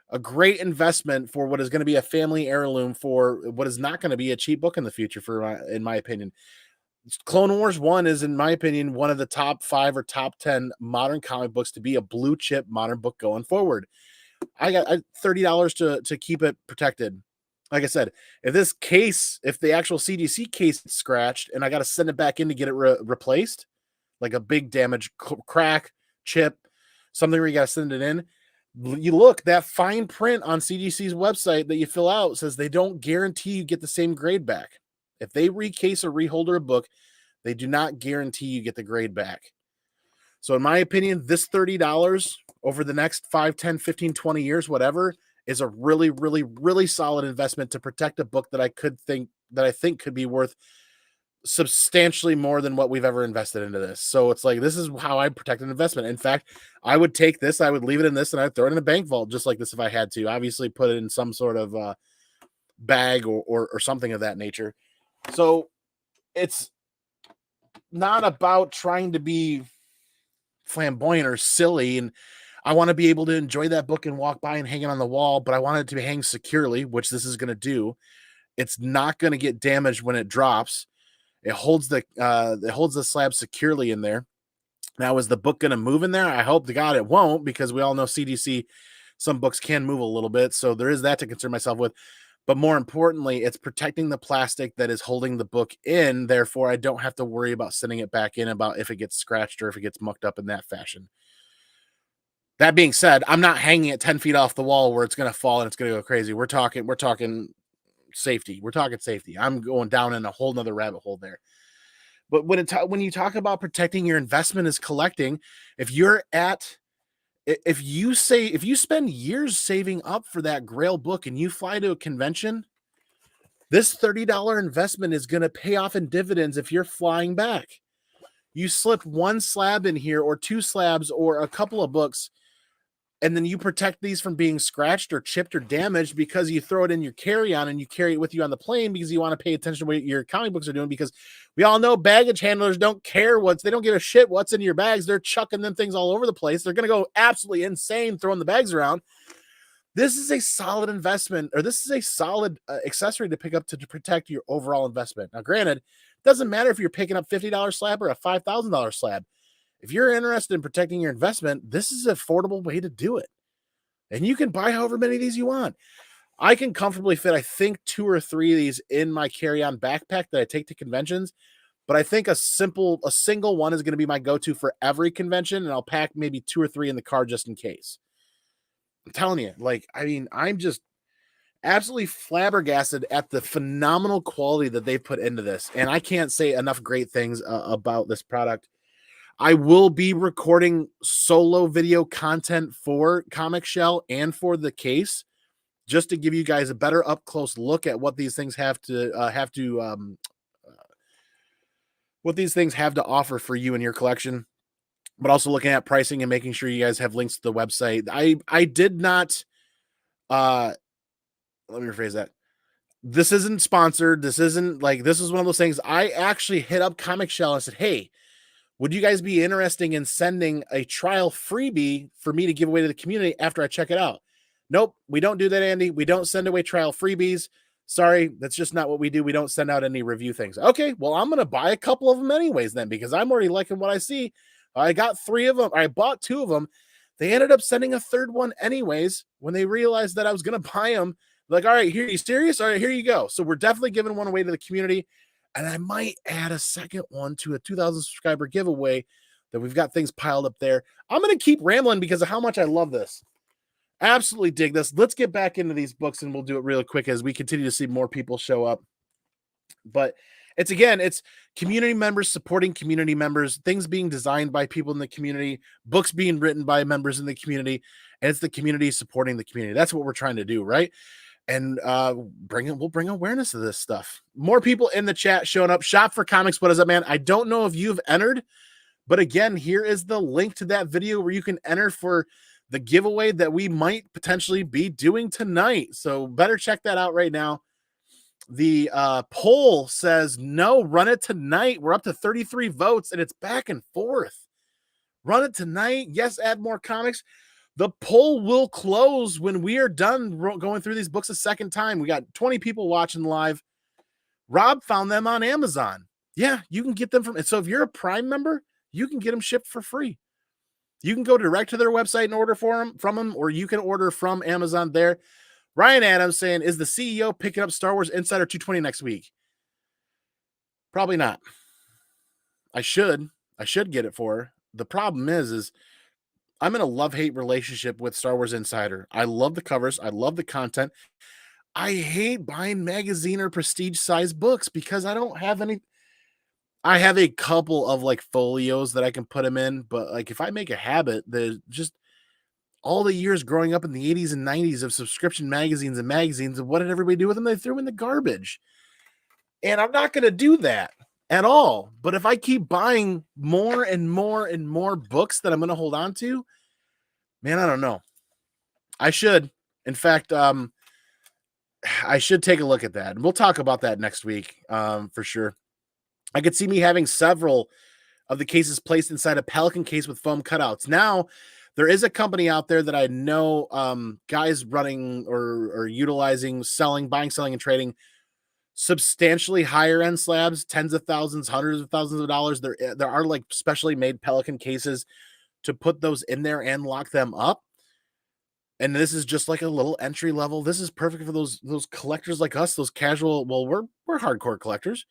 A great investment for what is going to be a family heirloom for what is not going to be a cheap book in the future, in my opinion. Clone Wars 1 is, in my opinion, one of the top 5 or top 10 modern comic books to be a blue chip modern book going forward. I got $30 to keep it protected. Like I said, if the actual CDC case is scratched and I got to send it back in to get it replaced, like a big damage crack, chip, something where you got to send it in, you look, that fine print on CDC's website that you fill out says they don't guarantee you get the same grade back. If they recase or reholder a book, they do not guarantee you get the grade back. So in my opinion, this $30 over the next 5, 10, 15, 20 years, whatever, is a really, really, really solid investment to protect a book that I think could be worth substantially more than what we've ever invested into this. So it's like, this is how I protect an investment. In fact, I would take this, I would leave it in this, and I'd throw it in a bank vault just like this if I had to. Obviously, put it in some sort of bag or something of that nature. So it's not about trying to be flamboyant or silly, and I want to be able to enjoy that book and walk by and hang it on the wall, but I want it to be hang securely, which this is going to do. It's not going to get damaged when it drops. It holds the slab securely in there. Now, is the book going to move in there? I hope to God it won't, because we all know CDC, some books can move a little bit. So there is that to concern myself with. But more importantly, it's protecting the plastic that is holding the book in. Therefore, I don't have to worry about sending it back in about if it gets scratched or if it gets mucked up in that fashion. That being said, I'm not hanging it 10 feet off the wall where it's going to fall and it's going to go crazy. We're talking safety. We're talking safety. I'm going down in a whole nother rabbit hole there. But when you talk about protecting your investment as collecting, if you spend years saving up for that Grail book and you fly to a convention, this $30 investment is going to pay off in dividends if you're flying back. You slip one slab in here or two slabs or a couple of books, and then you protect these from being scratched or chipped or damaged because you throw it in your carry-on and you carry it with you on the plane because you want to pay attention to what your comic books are doing, because we all know baggage handlers don't care they don't give a shit what's in your bags. They're chucking them things all over the place. They're going to go absolutely insane throwing the bags around. This is a solid investment, or this is a solid accessory to pick up to protect your overall investment. Now, granted, it doesn't matter if you're picking up $50 slab or a $5,000 slab. If you're interested in protecting your investment, this is an affordable way to do it. And you can buy however many of these you want. I can comfortably fit, I think, 2 or 3 of these in my carry-on backpack that I take to conventions. But I think a single one is going to be my go-to for every convention, and I'll pack maybe 2 or 3 in the car just in case. I'm telling you, I'm just absolutely flabbergasted at the phenomenal quality that they've put into this. And I can't say enough great things about this product. I will be recording solo video content for Comic Shell and for the case, just to give you guys a better up close look at what these things have to offer for you and your collection, but also looking at pricing and making sure you guys have links to the website. I did not, let me rephrase that. This isn't sponsored. This is one of those things. I actually hit up Comic Shell and said, hey, would you guys be interested in sending a trial freebie for me to give away to the community after I check it out? Nope, we don't do that, Andy. We don't send away trial freebies. Sorry, that's just not what we do. We don't send out any review things. Okay, well, I'm going to buy a couple of them anyways then, because I'm already liking what I see. I got 3 of them. I bought 2 of them. They ended up sending a 3rd one anyways when they realized that I was going to buy them. Like, all right, here, you serious? All right, here you go. So we're definitely giving one away to the community. And I might add a second one to a 2,000 subscriber giveaway that we've got things piled up there. I'm going to keep rambling because of how much I love this. Absolutely dig this. Let's get back into these books, and we'll do it really quick as we continue to see more people show up. But it's community members supporting community members, things being designed by people in the community, books being written by members in the community, and it's the community supporting the community. That's what we're trying to do, right? and we'll bring awareness to this stuff. More people in the chat showing up. Shop for Comics. What is up, man? I don't know if you've entered, but again, here is the link to that video where you can enter for the giveaway that we might potentially be doing tonight. So better check that out right now. The poll says no, run it tonight. We're up to 33 votes and it's back and forth. Run it tonight. Yes, add more comics. The poll will close when we are done going through these books a second time. We got 20 people watching live. Rob found them on Amazon. Yeah, you can get them from. So if you're a Prime member, you can get them shipped for free. You can go direct to their website and order from them, or you can order from Amazon there. Ryan Adams saying, is the CEO picking up Star Wars Insider 220 next week? Probably not. I should get it for her. The problem is I'm in a love-hate relationship with Star Wars Insider. I love the covers. I love the content. I hate buying magazine or prestige size books because I don't have any. I have a couple of like folios that I can put them in, but like if I make a habit, there's just all the years growing up in the 80s and 90s of subscription magazines and what did everybody do with them? They threw them in the garbage. And I'm not going to do that at all. But if I keep buying more and more and more books that I'm going to hold on to, man, I don't know. I should. In fact, I should take a look at that. And we'll talk about that next week for sure. I could see me having several of the cases placed inside a Pelican case with foam cutouts. Now, there is a company out there that I know guys running or utilizing, buying, selling, and trading substantially higher end slabs, tens of thousands, hundreds of thousands of dollars. There are like specially made Pelican cases to put those in there and lock them up. And this is just like a little entry level. This is perfect for those collectors like us, those casual. Well, we're hardcore collectors.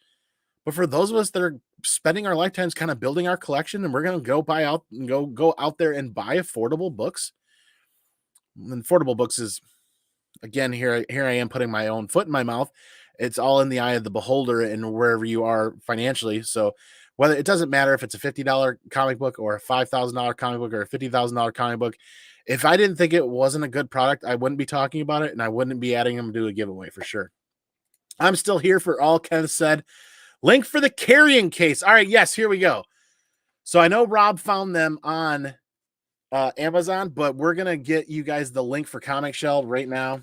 But for those of us that are spending our lifetimes kind of building our collection and we're going to go out there and buy affordable books. And affordable books is, again, here I am putting my own foot in my mouth. It's all in the eye of the beholder and wherever you are financially. So whether it doesn't matter if it's a $50 comic book or a $5,000 comic book or a $50,000 comic book, if I didn't think it wasn't a good product, I wouldn't be talking about it and I wouldn't be adding them to a giveaway for sure. I'm still here for all Ken said. Link for the carrying case. All right, yes, here we go. So I know Rob found them on Amazon, but we're going to get you guys the link for Comic Shell right now.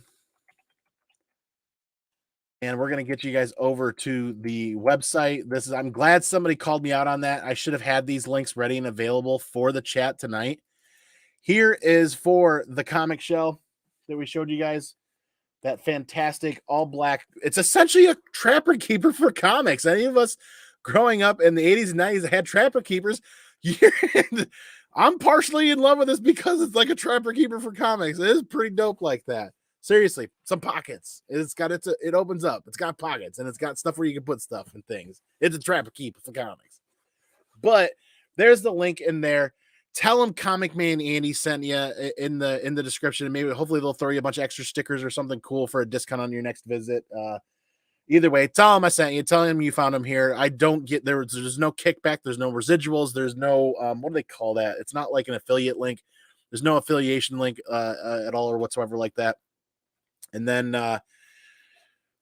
And we're going to get you guys over to the website. I'm glad somebody called me out on that. I should have had these links ready and available for the chat tonight. Here is for the Comic Shell that we showed you guys. That fantastic all black. It's essentially a Trapper Keeper for comics. Any of us growing up in the 80s and 90s that had Trapper Keepers, I'm partially in love with this because it's like a Trapper Keeper for comics. It is pretty dope like that. Seriously, some pockets. It opens up. It's got pockets and it's got stuff where you can put stuff and things. It's a Trapper Keeper for comics. But there's the link in there. Tell them Comic Man Andy sent you in the description, and maybe hopefully they'll throw you a bunch of extra stickers or something cool for a discount on your next visit. Either way, tell them I sent you. Tell them you found them here. I don't get there's no kickback. There's no residuals. There's no what do they call that? It's not like an affiliate link. There's no affiliation link at all or whatsoever like that. And then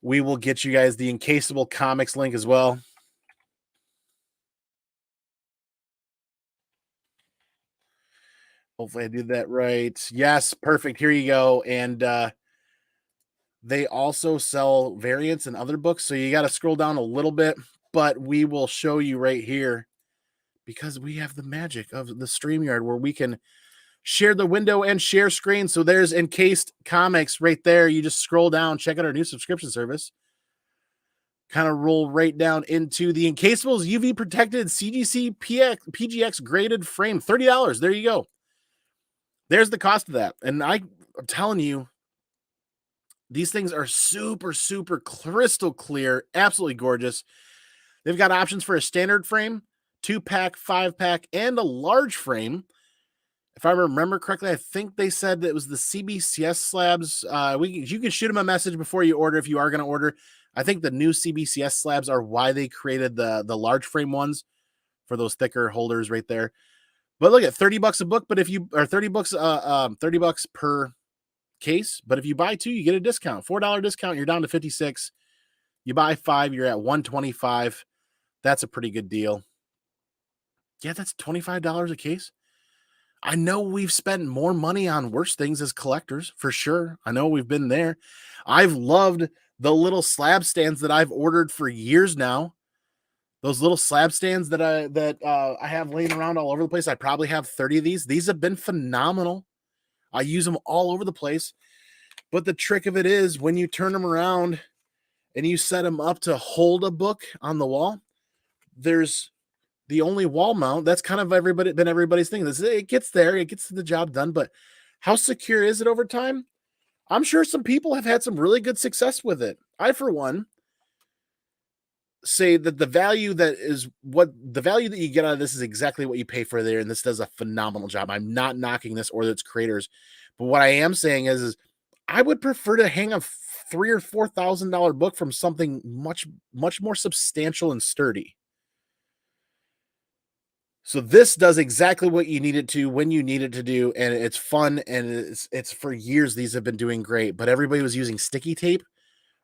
we will get you guys the Encasable Comics link as well. Hopefully I did that right. Yes, perfect. Here you go. And they also sell variants and other books. So you got to scroll down a little bit, but we will show you right here because we have the magic of the StreamYard where we can share the window and share screen. So there's Encased Comics right there. You just scroll down, check out our new subscription service. Kind of roll right down into the Encasables UV protected CGC PGX graded frame. $30. There you go. There's the cost of that. And I'm telling you, these things are super, super crystal clear, absolutely gorgeous. They've got options for a standard frame, 2-pack, 5-pack, and a large frame. If I remember correctly, I think they said that it was the CBCS slabs. You can shoot them a message before you order if you are going to order. I think the new CBCS slabs are why they created the large frame ones for those thicker holders right there. But look at $30 a book. But if you are $30 per case, but if you buy 2, you get a discount. $4 discount, you're down to 56. You buy 5, you're at 125. That's a pretty good deal. Yeah, that's $25 a case. I know we've spent more money on worse things as collectors, for sure. I know we've been there. I've loved the little slab stands that I've ordered for years now. Those little slab stands that I have laying around all over the place. I probably have 30 of these. These have been phenomenal. I use them all over the place. But the trick of it is when you turn them around and you set them up to hold a book on the wall, there's the only wall mount. That's kind of everybody's thing. It gets there, it gets the job done, but how secure is it over time? I'm sure some people have had some really good success with it. I, for one, say that the value that you get out of this is exactly what you pay for there, and this does a phenomenal job. I'm not knocking this or its creators, but what I am saying is I would prefer to hang a $3,000 or $4,000 book from something much more substantial and sturdy. So this does exactly what you need it to when you need it to do, and it's fun, and it's for years these have been doing great. But everybody was using sticky tape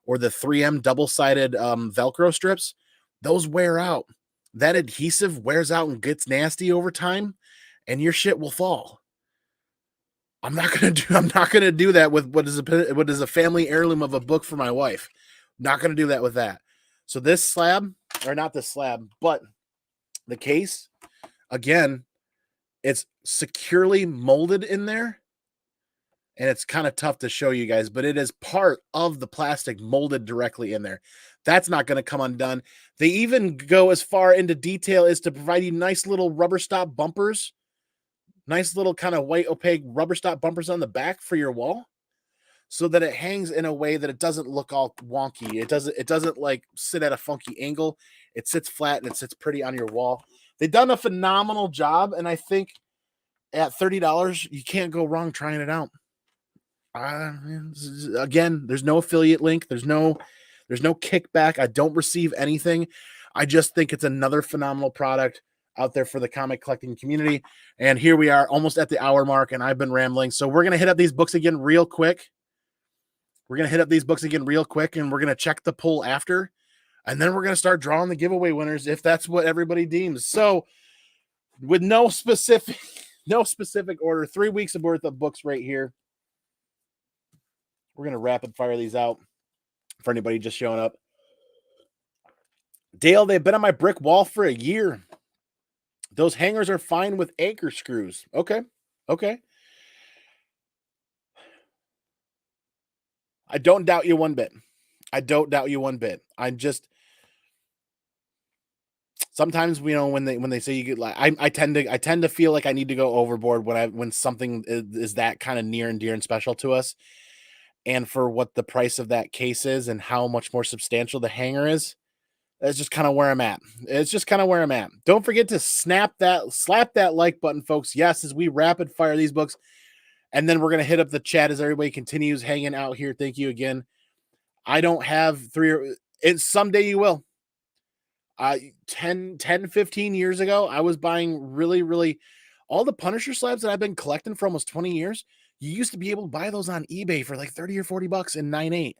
or the 3M double-sided Velcro strips. Those wear out. That adhesive wears out and gets nasty over time, and your shit will fall. I'm not gonna do that with what is a family heirloom of a book for my wife. Not gonna do that with that. So this slab, or not this slab, but the case, again, it's securely molded in there, and it's kind of tough to show you guys, but it is part of the plastic molded directly in there. That's not going to come undone. They even go as far into detail as to provide you nice little rubber stop bumpers, nice little kind of white opaque rubber stop bumpers on the back for your wall, so that it hangs in a way that it doesn't look all wonky. It doesn't like sit at a funky angle. It sits flat and it sits pretty on your wall. They've done a phenomenal job, and I think at $30, you can't go wrong trying it out. Again, there's no affiliate link. There's no kickback. I don't receive anything. I just think it's another phenomenal product out there for the comic collecting community. And here we are almost at the hour mark, and I've been rambling. So we're going to hit up these books again real quick. And we're going to check the poll after. And then we're going to start drawing the giveaway winners if that's what everybody deems. So with no specific order, 3 weeks worth of books right here. We're going to rapid fire these out for anybody just showing up. Dale, they've been on my brick wall for a year. Those hangers are fine with anchor screws. Okay. I don't doubt you one bit. I'm just sometimes, when they say you get like, I tend to feel like I need to go overboard when something is that kind of near and dear and special to us. And for what the price of that case is and how much more substantial the hanger is, that's just kind of where I'm at. Don't forget to slap that like button, folks. Yes, as we rapid fire these books. And then we're going to hit up the chat as everybody continues hanging out here. Thank you again. I don't have someday you will. 15 years ago, I was buying really all the Punisher slabs that I've been collecting for almost 20 years. You used to be able to buy those on eBay for like 30 or 40 bucks in 9.8.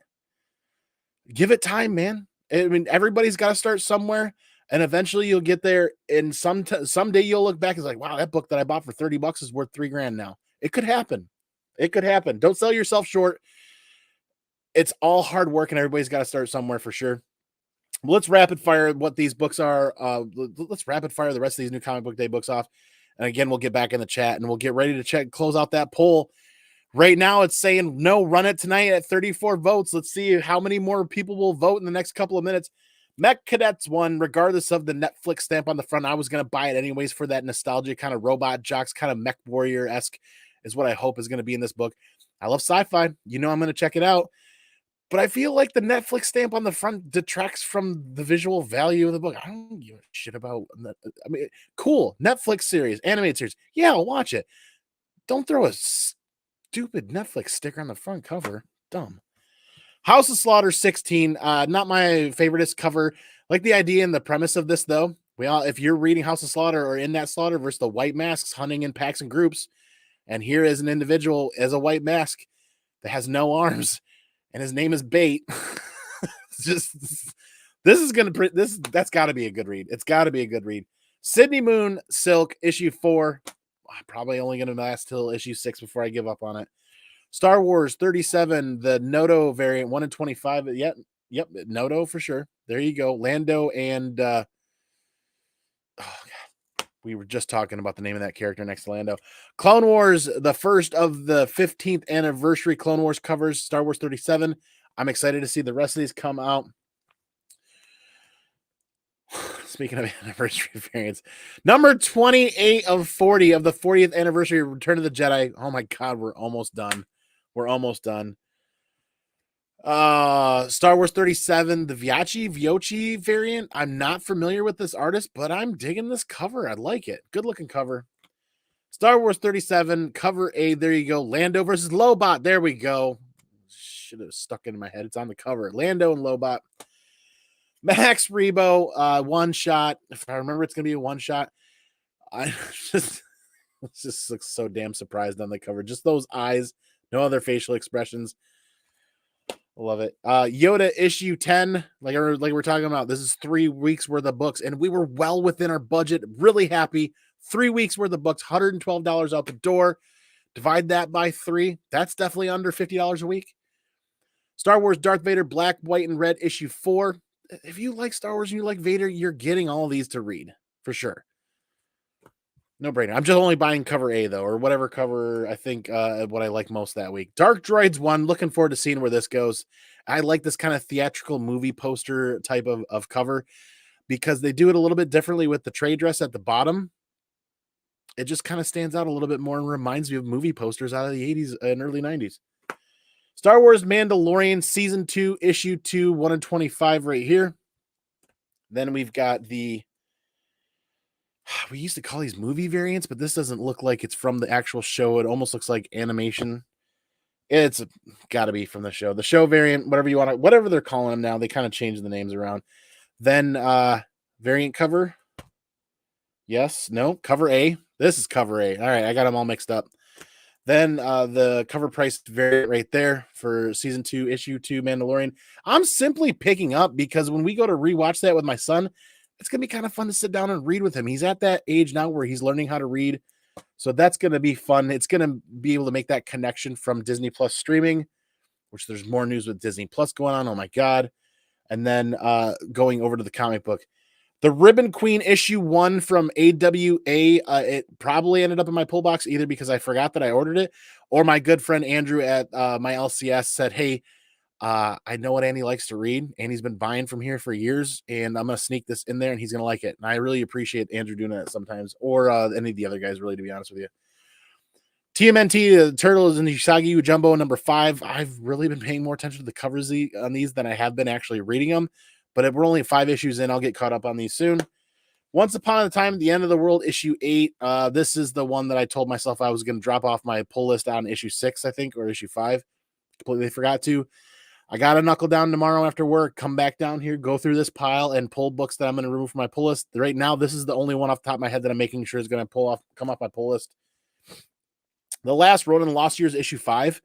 Give it time, man. I mean, everybody's got to start somewhere, and eventually you'll get there. And someday you'll look back and like, wow, that book that I bought for 30 bucks is worth $3,000 now. It could happen. Don't sell yourself short. It's all hard work, and everybody's got to start somewhere for sure. Let's rapid fire what these books are. Let's rapid fire the rest of these new comic book day books off. And again, we'll get back in the chat and we'll get ready to close out that poll. Right now, it's saying no, run it tonight at 34 votes. Let's see how many more people will vote in the next couple of minutes. Mech Cadets won, regardless of the Netflix stamp on the front. I was going to buy it anyways for that nostalgia kind of robot jocks, kind of mech warrior-esque is what I hope is going to be in this book. I love sci-fi. I'm going to check it out. But I feel like the Netflix stamp on the front detracts from the visual value of the book. I don't give a shit about that. I mean, cool. Netflix series, animated series. Yeah, I'll watch it. Don't throw a stupid Netflix sticker on the front cover. Dumb. House of Slaughter 16. Not my favoriteest cover. Like the idea and the premise of this, though. If you're reading House of Slaughter or in that slaughter versus the white masks hunting in packs and groups, and here is an individual as a white mask that has no arms, and his name is Bait. Just this is gonna this that's got to be a good read. It's got to be a good read. Sydney Moon Silk issue 4. Probably only gonna last till issue 6 before I give up on it. Star Wars 37, the Noto variant, 1 in 25. Yep, Noto for sure. There you go. Lando and oh god, we were just talking about the name of that character next to Lando. Clone Wars, the first of the 15th anniversary Clone Wars covers, Star Wars 37. I'm excited to see the rest of these come out. Speaking of anniversary variants, number 28 of 40 of the 40th anniversary of Return of the Jedi. Oh my god, we're almost done. We're almost done. Star Wars 37, the Vyochi variant. I'm not familiar with this artist, but I'm digging this cover. I like it. Good looking cover. Star Wars 37, cover A. There you go. Lando versus Lobot. There we go. Should have stuck in my head. It's on the cover. Lando and Lobot. Max Rebo, one shot. If I remember, it's gonna be a one shot. I just looks so damn surprised on the cover. Just those eyes, no other facial expressions. Love it. Yoda issue 10, like we're talking about. This is 3 weeks worth of books, and we were well within our budget. Really happy. 3 weeks worth of books, $112 out the door. Divide that by 3. That's definitely under $50 a week. Star Wars Darth Vader Black, White, and Red issue 4. If you like Star Wars and you like Vader, you're getting all of these to read for sure. No brainer. I'm just only buying cover A though, or whatever cover I think what I like most that week. Dark Droids 1. Looking forward to seeing where this goes. I like this kind of theatrical movie poster type of cover because they do it a little bit differently with the trade dress at the bottom. It just kind of stands out a little bit more and reminds me of movie posters out of the 80s and early 90s. Star Wars Mandalorian Season 2, Issue 2, 1 in 25 right here. Then we've got the, we used to call these movie variants, but this doesn't look like it's from the actual show. It almost looks like animation. It's got to be from the show. The show variant, whatever you want to, whatever they're calling them now, they kind of change the names around. Then variant cover. Yes, no, cover A. This is cover A. All right, I got them all mixed up. Then the cover price variant right there for season 2, issue 2, Mandalorian. I'm simply picking up because when we go to rewatch that with my son, it's going to be kind of fun to sit down and read with him. He's at that age now where he's learning how to read. So that's going to be fun. It's going to be able to make that connection from Disney Plus streaming, which there's more news with Disney Plus going on. Oh my God. And then going over to the comic book. The Ribbon Queen issue 1 from AWA, it probably ended up in my pull box either because I forgot that I ordered it, or my good friend Andrew at my LCS said, hey, I know what Andy likes to read. Andy's been buying from here for years, and I'm going to sneak this in there, and he's going to like it. And I really appreciate Andrew doing that sometimes, or any of the other guys, really, to be honest with you. TMNT, the Turtles and the Usagi Jumbo number 5. I've really been paying more attention to the covers on these than I have been actually reading them. But if we're only 5 issues in, I'll get caught up on these soon. Once Upon a Time, The End of the World, issue 8. This is the one that I told myself I was going to drop off my pull list on issue 6, I think, or issue 5. Completely forgot to. I got to knuckle down tomorrow after work, come back down here, go through this pile, and pull books that I'm going to remove from my pull list. Right now, this is the only one off the top of my head that I'm making sure is going to come off my pull list. The Last Ronin Lost Years, issue 5.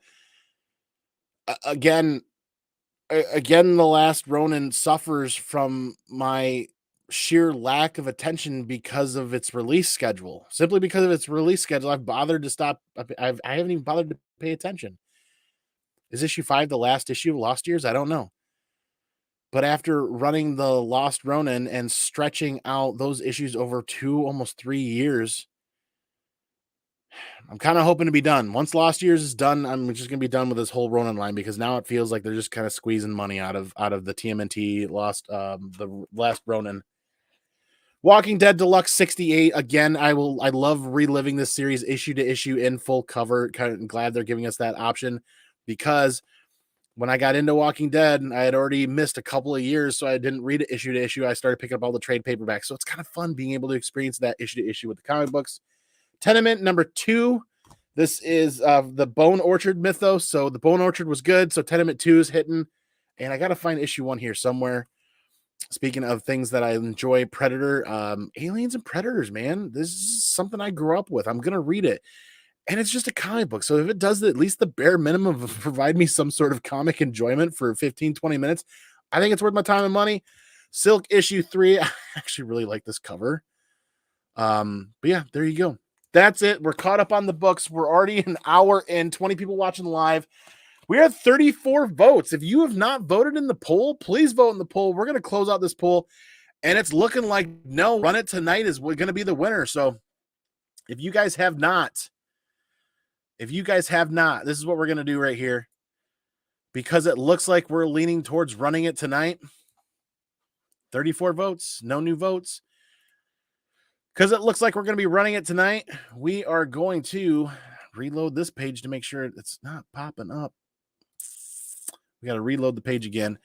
Again, The Last Ronin suffers from my sheer lack of attention because of its release schedule. Simply because of its release schedule, I've bothered to stop. I haven't even bothered to pay attention. Is issue 5 the last issue of Lost Years? I don't know. But after running the Lost Ronin and stretching out those issues over 2, almost 3 years, I'm kind of hoping to be done. Once Lost Years is done, I'm just going to be done with this whole Ronin line because now it feels like they're just kind of squeezing money out of the TMNT the Last Ronin. Walking Dead Deluxe 68. Again, I love reliving this series issue to issue in full cover. Kind of glad they're giving us that option because when I got into Walking Dead, I had already missed a couple of years, so I didn't read it issue to issue. I started picking up all the trade paperbacks. So it's kind of fun being able to experience that issue to issue with the comic books. Tenement number 2. This is the Bone Orchard mythos. So the Bone Orchard was good. So Tenement 2 is hitting. And I got to find issue 1 here somewhere. Speaking of things that I enjoy, Predator, Aliens and Predators, man. This is something I grew up with. I'm going to read it. And it's just a comic book. So if it does at least the bare minimum of provide me some sort of comic enjoyment for 15, 20 minutes, I think it's worth my time and money. Silk issue 3. I actually really like this cover. But yeah, there you go. That's it. We're caught up on the books. We're already an hour in, 20 people watching live. We are 34 votes. If you have not voted in the poll, please vote in the poll. We're going to close out this poll, and it's looking like no, Run It Tonight is going to be the winner. So if you guys have not, this is what we're going to do right here. Because it looks like we're leaning towards Running It Tonight. 34 votes, no new votes. Because it looks like we're going to be running it tonight, we are going to reload this page to make sure it's not popping up. We got to reload the page again.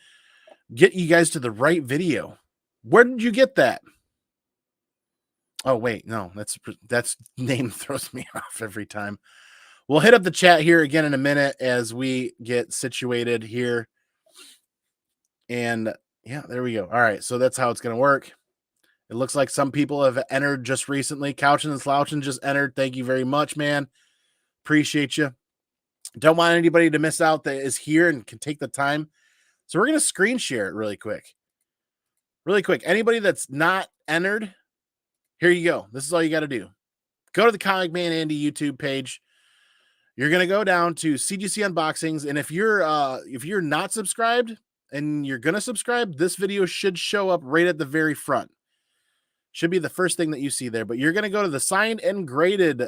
Get you guys to the right video. Where did you get that? Oh, wait, no, that's name throws me off every time. We'll hit up the chat here again in a minute as we get situated here. And yeah, there we go. All right, so that's how it's going to work. It looks like some people have entered just recently. Couchin' and Slouchin' just entered. Thank you very much, man. Appreciate you. Don't want anybody to miss out that is here and can take the time. So we're going to screen share it really quick. Really quick. Anybody that's not entered, here you go. This is all you got to do. Go to the Comic Man Andy YouTube page. You're going to go down to CGC Unboxings. And if you're not subscribed and you're going to subscribe, this video should show up right at the very front. Should be the first thing that you see there. But you're going to go to the signed and graded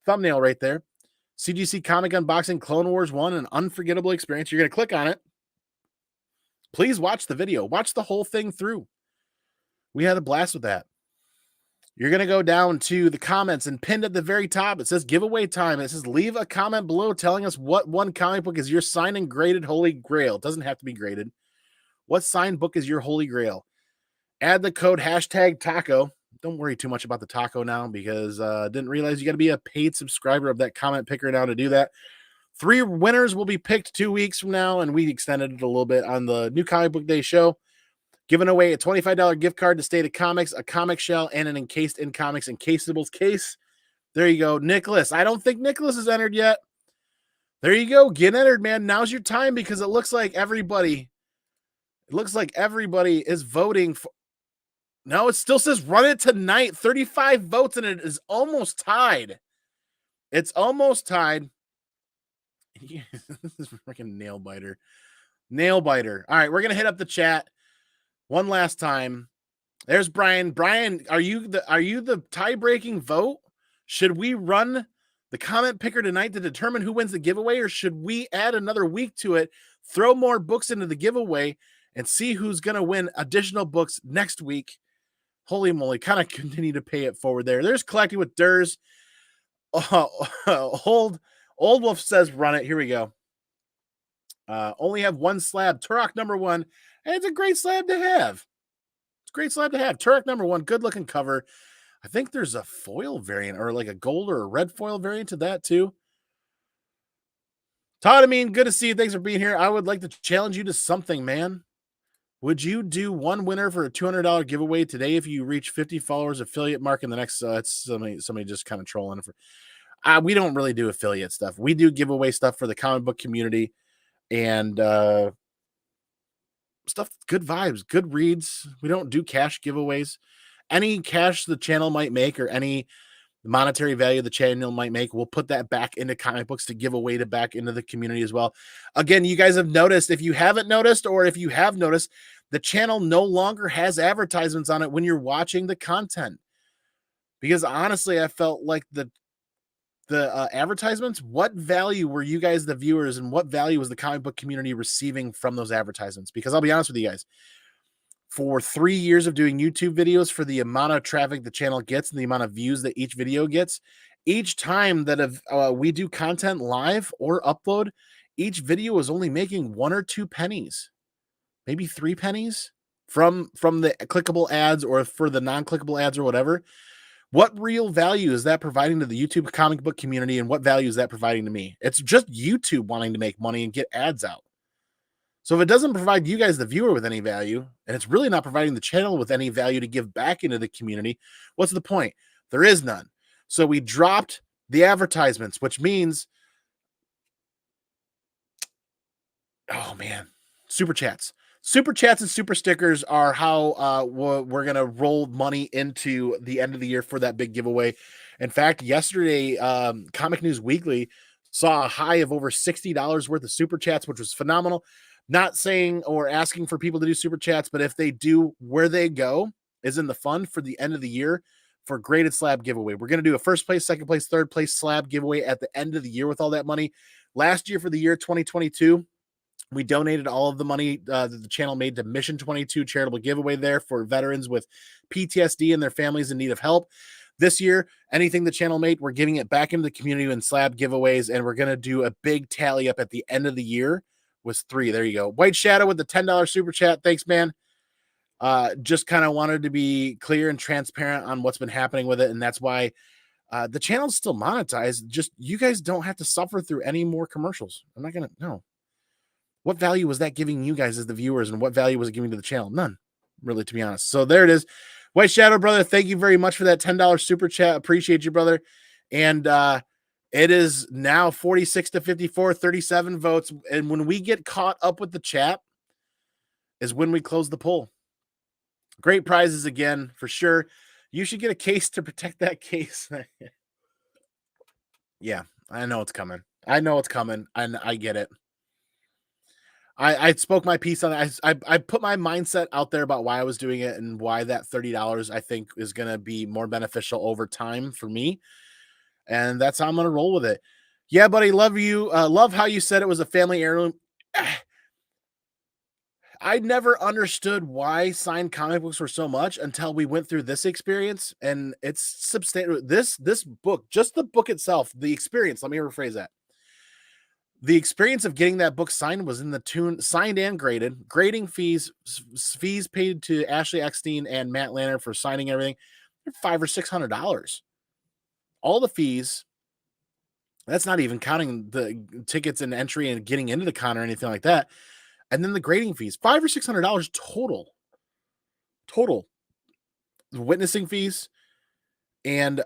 thumbnail right there. CGC Comic Unboxing Clone Wars 1, an unforgettable experience. You're going to click on it. Please watch the video. Watch the whole thing through. We had a blast with that. You're going to go down to the comments, and pinned at the very top, it says giveaway time. It says leave a comment below telling us what one comic book is your signed and graded holy grail. It doesn't have to be graded. What signed book is your holy grail? Add the code #taco. Don't worry too much about the taco now because didn't realize you got to be a paid subscriber of that comment picker now to do that. 3 winners will be picked 2 weeks from now, and we extended it a little bit on the new Comic Book Day show. Giving away a $25 gift card to State of Comics, a comic shell, and an Encased in Comics Encastables case. There you go. Nicholas. I don't think Nicholas is entered yet. There you go. Get entered, man. Now's your time because it looks like everybody is voting for. No, it still says run it tonight. 35 votes, and it is almost tied. It's almost tied. This is a freaking nail biter. Nail biter. All right, we're going to hit up the chat one last time. There's Brian. Brian, are you the tie-breaking vote? Should we run the comment picker tonight to determine who wins the giveaway, or should we add another week to it, throw more books into the giveaway, and see who's going to win additional books next week? Holy moly, kind of continue to pay it forward there. There's Collecting with Durs. Old Wolf says run it. Here we go. Only have one slab. Turok number 1. And it's a great slab to have. It's a great slab to have. Turok number 1. Good looking cover. I think there's a foil variant or like a gold or a red foil variant to that too. Todd, I mean, good to see you. Thanks for being here. I would like to challenge you to something, man. Would you do one winner for a $200 giveaway today if you reach 50 followers affiliate mark in the next? It's somebody just kind of trolling for. We don't really do affiliate stuff. We do giveaway stuff for the comic book community and stuff. Good vibes, good reads. We don't do cash giveaways. Any cash the channel might make or any monetary value the channel might make, we'll put that back into comic books to give away to back into the community as well. Again, you guys have noticed, if you haven't noticed, or if you have noticed, the channel no longer has advertisements on it when you're watching the content. Because honestly, I felt like the advertisements, what value were you guys, the viewers, and what value was the comic book community receiving from those advertisements? Because I'll be honest with you guys, for 3 years of doing YouTube videos, for the amount of traffic the channel gets and the amount of views that each video gets, each time that we do content live or upload, each video is only making 1 or 2 pennies, maybe 3 pennies from the clickable ads or for the non-clickable ads or whatever. What real value is that providing to the YouTube comic book community, and what value is that providing to me? It's just YouTube wanting to make money and get ads out. So if it doesn't provide you guys, the viewer, with any value, and it's really not providing the channel with any value to give back into the community, what's the point? There is none. So we dropped the advertisements, which means, oh man, super chats. Super chats and super stickers are how we're gonna roll money into the end of the year for that big giveaway. In fact, yesterday, Comic News Weekly saw a high of over $60 worth of super chats, which was phenomenal. Not saying or asking for people to do super chats, but if they do, where they go is in the fund for the end of the year for graded slab giveaway. We're gonna do a first place, second place, third place slab giveaway at the end of the year with all that money. Last year for the year 2022. We donated all of the money that the channel made to Mission 22 charitable giveaway there for veterans with PTSD and their families in need of help. This year, anything the channel made, we're giving it back into the community in slab giveaways, and we're going to do a big tally up at the end of the year with 3. There you go. White Shadow with the $10 super chat. Thanks, man. Just kind of wanted to be clear and transparent on what's been happening with it, and that's why the channel's still monetized. Just you guys don't have to suffer through any more commercials. I'm not going to, no. What value was that giving you guys as the viewers, and what value was it giving to the channel? None, really, to be honest. So there it is. White Shadow, brother, thank you very much for that $10 super chat. Appreciate you, brother. And it is now 46 to 54, 37 votes. And when we get caught up with the chat is when we close the poll. Great prizes again, for sure. You should get a case to protect that case. Yeah, I know it's coming. I know it's coming, and I get it. I spoke my piece on it. I put my mindset out there about why I was doing it and why that $30 I think is going to be more beneficial over time for me. And that's how I'm going to roll with it. Yeah, buddy. Love you. Love how you said it was a family heirloom. I never understood why signed comic books were so much until we went through this experience. And it's substantial. This book, just the book itself, the experience. Let me rephrase that. The experience of getting that book signed was in the tune signed and graded. Grading fees paid to Ashley Eckstein and Matt Lanner for signing everything, $500 or $600. All the fees. That's not even counting the tickets and entry and getting into the con or anything like that. And then the grading fees, $500 or $600 total. Total. The witnessing fees. And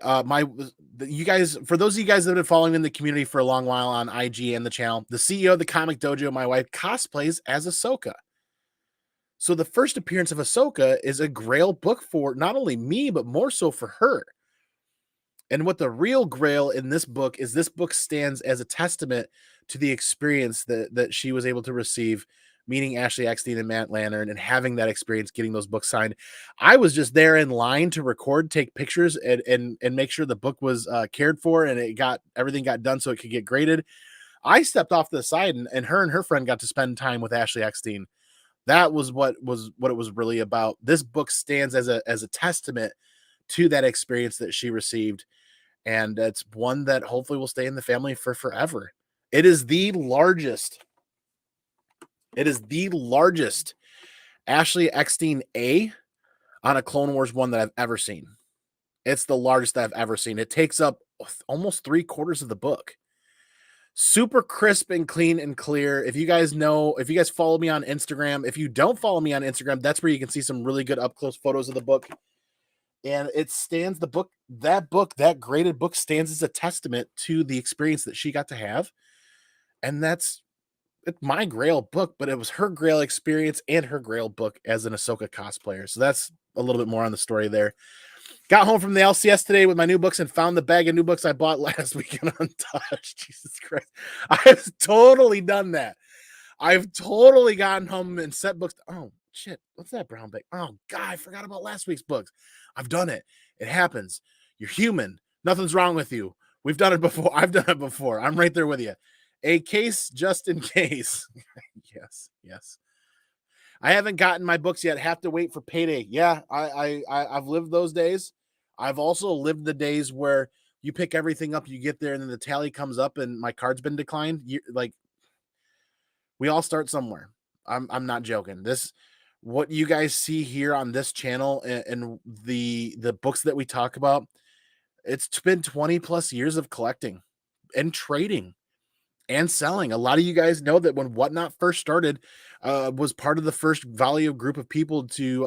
you guys, for those of you guys that have been following in the community for a long while on IG and the channel, the CEO of the Comic Dojo, my wife, cosplays as Ahsoka. So the first appearance of Ahsoka is a grail book for not only me, but more so for her. And what the real grail in this book stands as a testament to the experience that she was able to receive, meeting Ashley Eckstein and Matt Lantern, and having that experience, getting those books signed. I was just there in line to record, take pictures, and make sure the book was cared for, and everything got done so it could get graded. I stepped off to the side, and her friend got to spend time with Ashley Eckstein. That was what it was really about. This book stands as a testament to that experience that she received, and it's one that hopefully will stay in the family for forever. It is the largest Ashley Eckstein A on a Clone Wars one that I've ever seen. It's the largest I've ever seen. It takes up almost 3/4 of the book. Super crisp and clean and clear. If you guys follow me on Instagram, if you don't follow me on Instagram, that's where you can see some really good up close photos of the book. And it stands, that graded book stands as a testament to the experience that she got to have. And it's my Grail book, but it was her Grail experience and her Grail book as an Ahsoka cosplayer. So that's a little bit more on the story there. Got home from the LCS today with my new books and found the bag of new books I bought last weekend untouched. Jesus Christ. I've totally done that. I've totally gotten home and set books. Oh, shit. What's that brown bag? Oh, God, I forgot about last week's books. I've done it. It happens. You're human. Nothing's wrong with you. We've done it before. I've done it before. I'm right there with you. A case just in case. Yes. I haven't gotten my books yet. Have to wait for payday. Yeah, I've lived those days. I've also lived the days where you pick everything up, you get there, and then the tally comes up, and my card's been declined. We all start somewhere. I'm not joking. What you guys see here on this channel and the books that we talk about, it's been 20 plus years of collecting and trading and selling. A lot of you guys know that when Whatnot first started, was part of the first value group of people to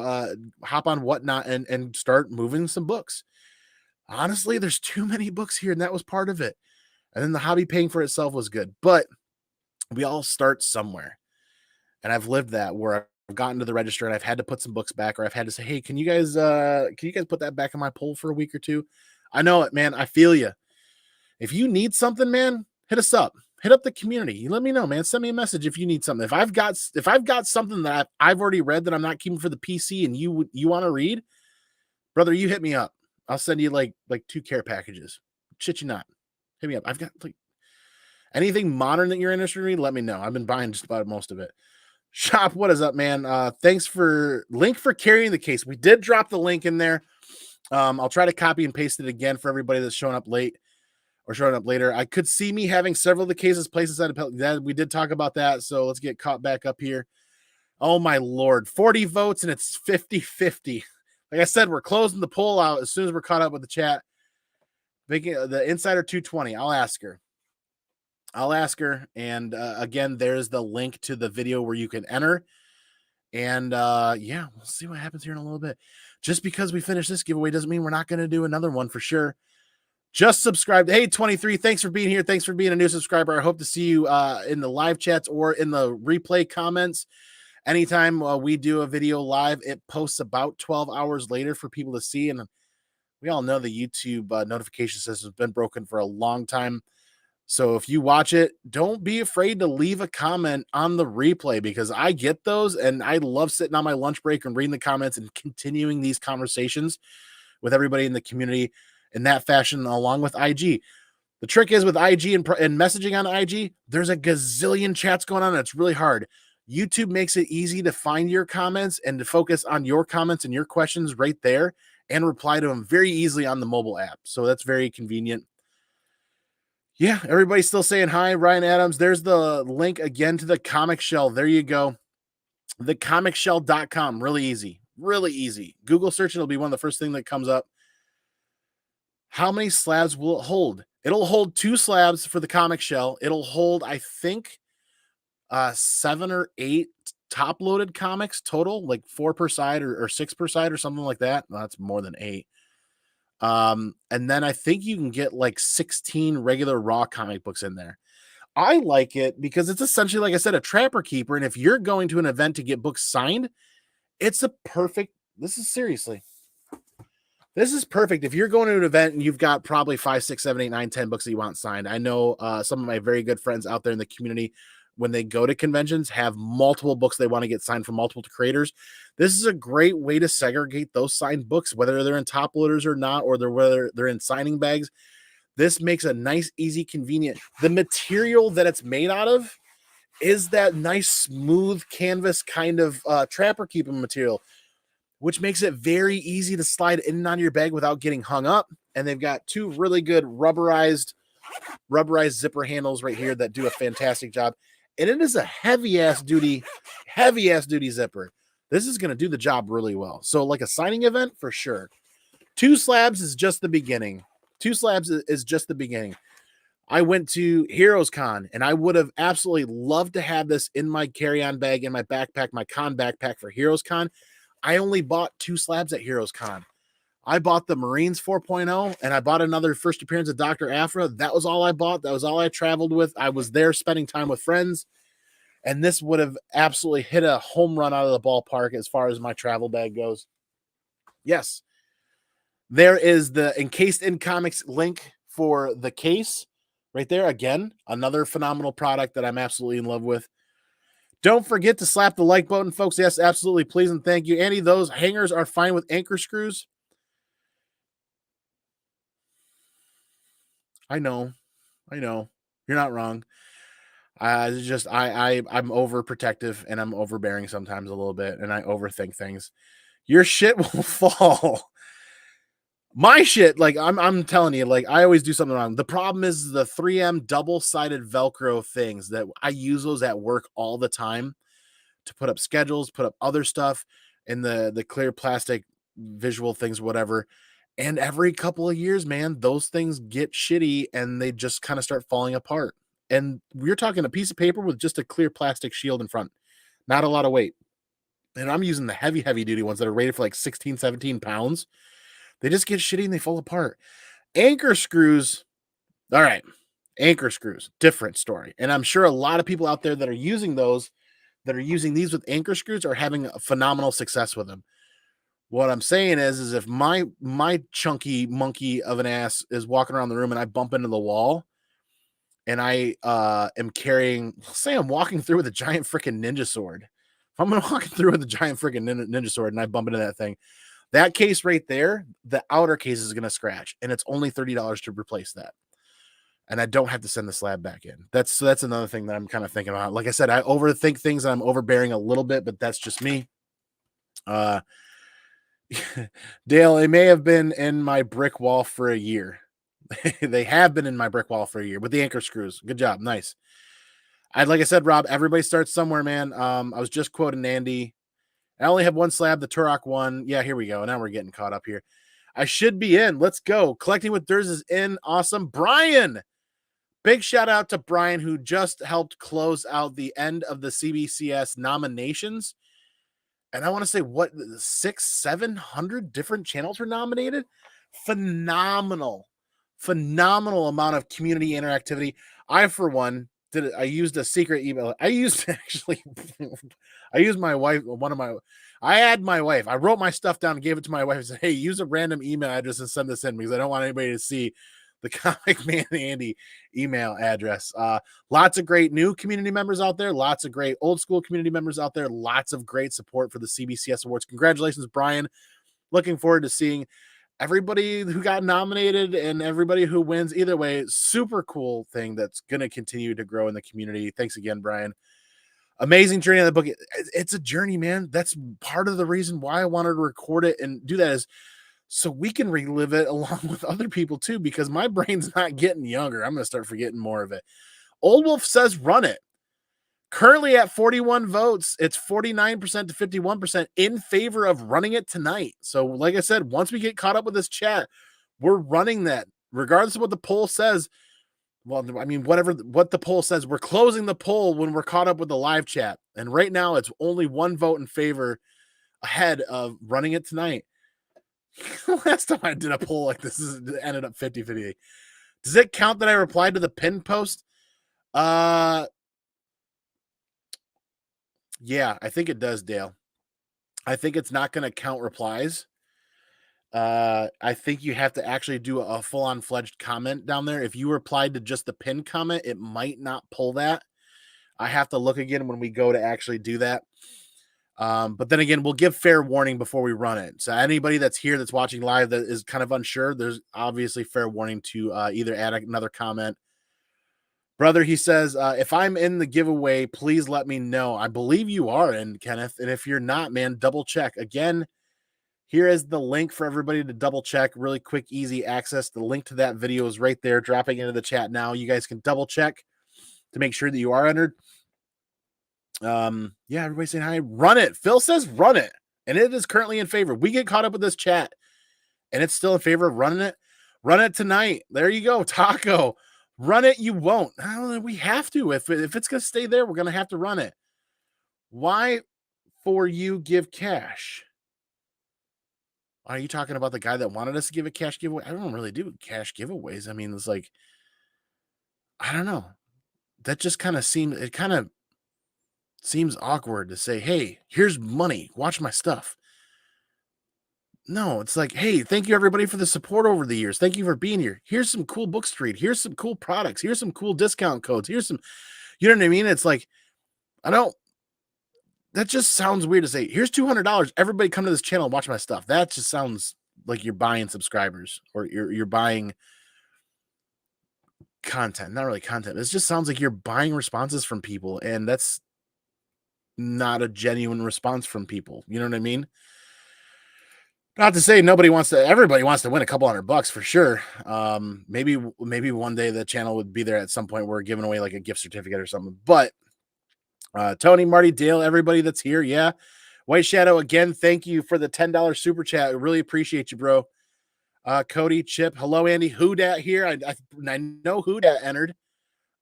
hop on Whatnot and start moving some books. Honestly, there's too many books here, and that was part of it. And then the hobby paying for itself was good. But we all start somewhere. And I've lived that where I've gotten to the register and I've had to put some books back, or I've had to say, "Hey, can you guys put that back in my pull for a week or two?" I know it, man. I feel you. If you need something, man, hit us up. Hit up the community. You let me know, man. Send me a message if you need something. If I've got something that I've already read that I'm not keeping for the PC and you want to read, brother, you hit me up. I'll send you like 2 care packages. Shit you not. Hit me up. I've got like anything modern that you're interested in, let me know. I've been buying just about most of it. Shop, what is up, man? Thanks for link for carrying the case. We did drop the link in there. I'll try to copy and paste it again for everybody that's showing up late or showing up later. I could see me having several of the cases placed inside of that. We did talk about that, so let's get caught back up here. Oh my lord, 40 votes and it's 50-50. Like I said, we're closing the poll out as soon as we're caught up with the chat. The Insider 220. I'll ask her. And again, there's the link to the video where you can enter. And yeah, we'll see what happens here in a little bit. Just because we finish this giveaway doesn't mean we're not going to do another one for sure. Just subscribe. Hey, 23, thanks for being here. Thanks for being a new subscriber. I hope to see you in the live chats or in the replay comments. Anytime we do a video live, it posts about 12 hours later for people to see. And we all know the YouTube notification system has been broken for a long time. So if you watch it, don't be afraid to leave a comment on the replay because I get those and I love sitting on my lunch break and reading the comments and continuing these conversations with everybody in the community in that fashion, along with IG. The trick is with IG and messaging on IG, there's a gazillion chats going on. And it's really hard. YouTube makes it easy to find your comments and to focus on your comments and your questions right there and reply to them very easily on the mobile app. So that's very convenient. Yeah, everybody's still saying hi. Ryan Adams, there's the link again to the comic shell. There you go. Thecomicshelf.com. Really easy. Really easy. Google search, it'll be one of the first things that comes up. How many slabs will it hold? It'll hold 2 slabs for the comic shell. It'll hold, I think, 7 or 8 top-loaded comics total, like 4 per side or 6 per side or something like that. Well, that's more than 8. And then I think you can get like 16 regular raw comic books in there. I like it because it's essentially, like I said, a trapper keeper. And if you're going to an event to get books signed, it's a perfect, this is perfect. If you're going to an event and you've got probably 5, 6, 7, 8, 9, 10 books that you want signed. I know some of my very good friends out there in the community, when they go to conventions, have multiple books they want to get signed from multiple creators. This is a great way to segregate those signed books, whether they're in top loaders or not, or whether they're in signing bags. This makes a nice, easy, convenient. The material that it's made out of is that nice, smooth canvas kind of trapper keeping material, which makes it very easy to slide in and out of your bag without getting hung up. And they've got 2 really good rubberized zipper handles right here that do a fantastic job. And it is a heavy ass duty zipper. This is going to do the job really well. So like a signing event for sure. 2 slabs is just the beginning. 2 slabs is just the beginning. I went to Heroes Con and I would have absolutely loved to have this in my carry-on bag, in my backpack, my con backpack for Heroes Con. I only bought 2 slabs at Heroes Con. I bought the Marines 4.0 and I bought another first appearance of Dr. Aphra. That was all I bought. That was all I traveled with. I was there spending time with friends. And this would have absolutely hit a home run out of the ballpark as far as my travel bag goes. Yes. There is the Encased in Comics link for the case right there. Again, another phenomenal product that I'm absolutely in love with. Don't forget to slap the like button, folks. Yes, absolutely. Please and thank you. Andy, those hangers are fine with anchor screws. I know. You're not wrong. I'm overprotective and I'm overbearing sometimes a little bit, and I overthink things. Your shit will fall. My shit, like I'm telling you, like I always do something wrong. The problem is the 3M double-sided Velcro things that I use those at work all the time to put up schedules, put up other stuff, and the clear plastic visual things, whatever. And every couple of years, man, those things get shitty and they just kind of start falling apart. And we're talking a piece of paper with just a clear plastic shield in front, not a lot of weight. And I'm using the heavy duty ones that are rated for like 16, 17 pounds. They just get shitty and they fall apart. Anchor screws, all right. Anchor screws, different story. And I'm sure a lot of people out there that are using those, that are using these with anchor screws, are having a phenomenal success with them. What I'm saying is if my chunky monkey of an ass is walking around the room and I bump into the wall and I am carrying, say I'm walking through with a giant freaking ninja sword. If I'm walking through with a giant freaking ninja sword and I bump into that thing, that case right there, the outer case is going to scratch, and it's only $30 to replace that. And I don't have to send the slab back in. That's another thing that I'm kind of thinking about. Like I said, I overthink things and I'm overbearing a little bit, but that's just me. Dale, it may have been in my brick wall for a year. They have been in my brick wall for a year with the anchor screws. Good job. Nice. Like I said, Rob, everybody starts somewhere, man. I was just quoting Andy. I only have one slab, the Turok one. Yeah, here we go. Now we're getting caught up here. I should be in. Let's go. Collecting with Durs is in. Awesome. Brian. Big shout out to Brian, who just helped close out the end of the CBCS nominations. And I want to say, what, 600-700 different channels were nominated? Phenomenal amount of community interactivity. I, for one, I used a secret email. I used my wife, I had my wife. I wrote my stuff down and gave it to my wife and said, hey, use a random email address and send this in because I don't want anybody to see the Comic Man Andy email address. Lots of great new community members out there. Lots of great old school community members out there. Lots of great support for the CBCS Awards. Congratulations, Brian. Looking forward to seeing everybody who got nominated and everybody who wins. Either way, super cool thing that's going to continue to grow in the community. Thanks again, Brian. Amazing journey on the book. It's a journey, man. That's part of the reason why I wanted to record it and do that, is so we can relive it along with other people too, because my brain's not getting younger. I'm going to start forgetting more of it. Old Wolf says run it. Currently at 41 votes, it's 49% to 51% in favor of running it tonight. So like I said, once we get caught up with this chat, we're running that regardless of what the poll says. Well, I mean, what the poll says, we're closing the poll when we're caught up with the live chat. And right now it's only one vote in favor ahead of running it tonight. Last time I did a poll like this, it ended up 50-50. Does it count that I replied to the pinned post? Yeah, I think it does, Dale. I think it's not going to count replies. I think you have to actually do a full-on fledged comment down there. If you replied to just the pinned comment, it might not pull that. I have to look again when we go to actually do that. But then again, we'll give fair warning before we run it. So anybody that's here that's watching live that is kind of unsure, there's obviously fair warning to either add another comment. Brother, he says, if I'm in the giveaway, please let me know. I believe you are in, Kenneth. And if you're not, man, double check. Again, here is the link for everybody to double check. Really quick, easy access. The link to that video is right there, dropping into the chat now. You guys can double check to make sure that you are entered. Yeah, everybody saying hi. Run it. Phil says run it. And it is currently in favor. We get caught up with this chat and it's still in favor of running it. Run it tonight. There you go. Taco. Run it. You won't. We have to. If it's going to stay there, we're going to have to run it. Why for you give cash? Are you talking about the guy that wanted us to give a cash giveaway? I don't really do cash giveaways. I mean, it's like, I don't know. That just kind of seems awkward to say, hey, here's money. Watch my stuff. No, it's like, hey, thank you everybody for the support over the years. Thank you for being here. Here's some cool books to read. Here's some cool products. Here's some cool discount codes. Here's some, you know what I mean? It's like, that just sounds weird to say, here's $200. Everybody come to this channel and watch my stuff. That just sounds like you're buying subscribers or you're buying content. Not really content. It just sounds like you're buying responses from people. And that's not a genuine response from people. You know what I mean? Not to say everybody wants to win a couple $100 for sure. Maybe one day the channel would be there at some point where we're giving away like a gift certificate or something. But Tony, Marty, Dale, everybody that's here. Yeah. White Shadow, again, thank you for the $10 super chat. I really appreciate you, bro. Cody, Chip, hello, Andy. Who dat here? I know who dat entered.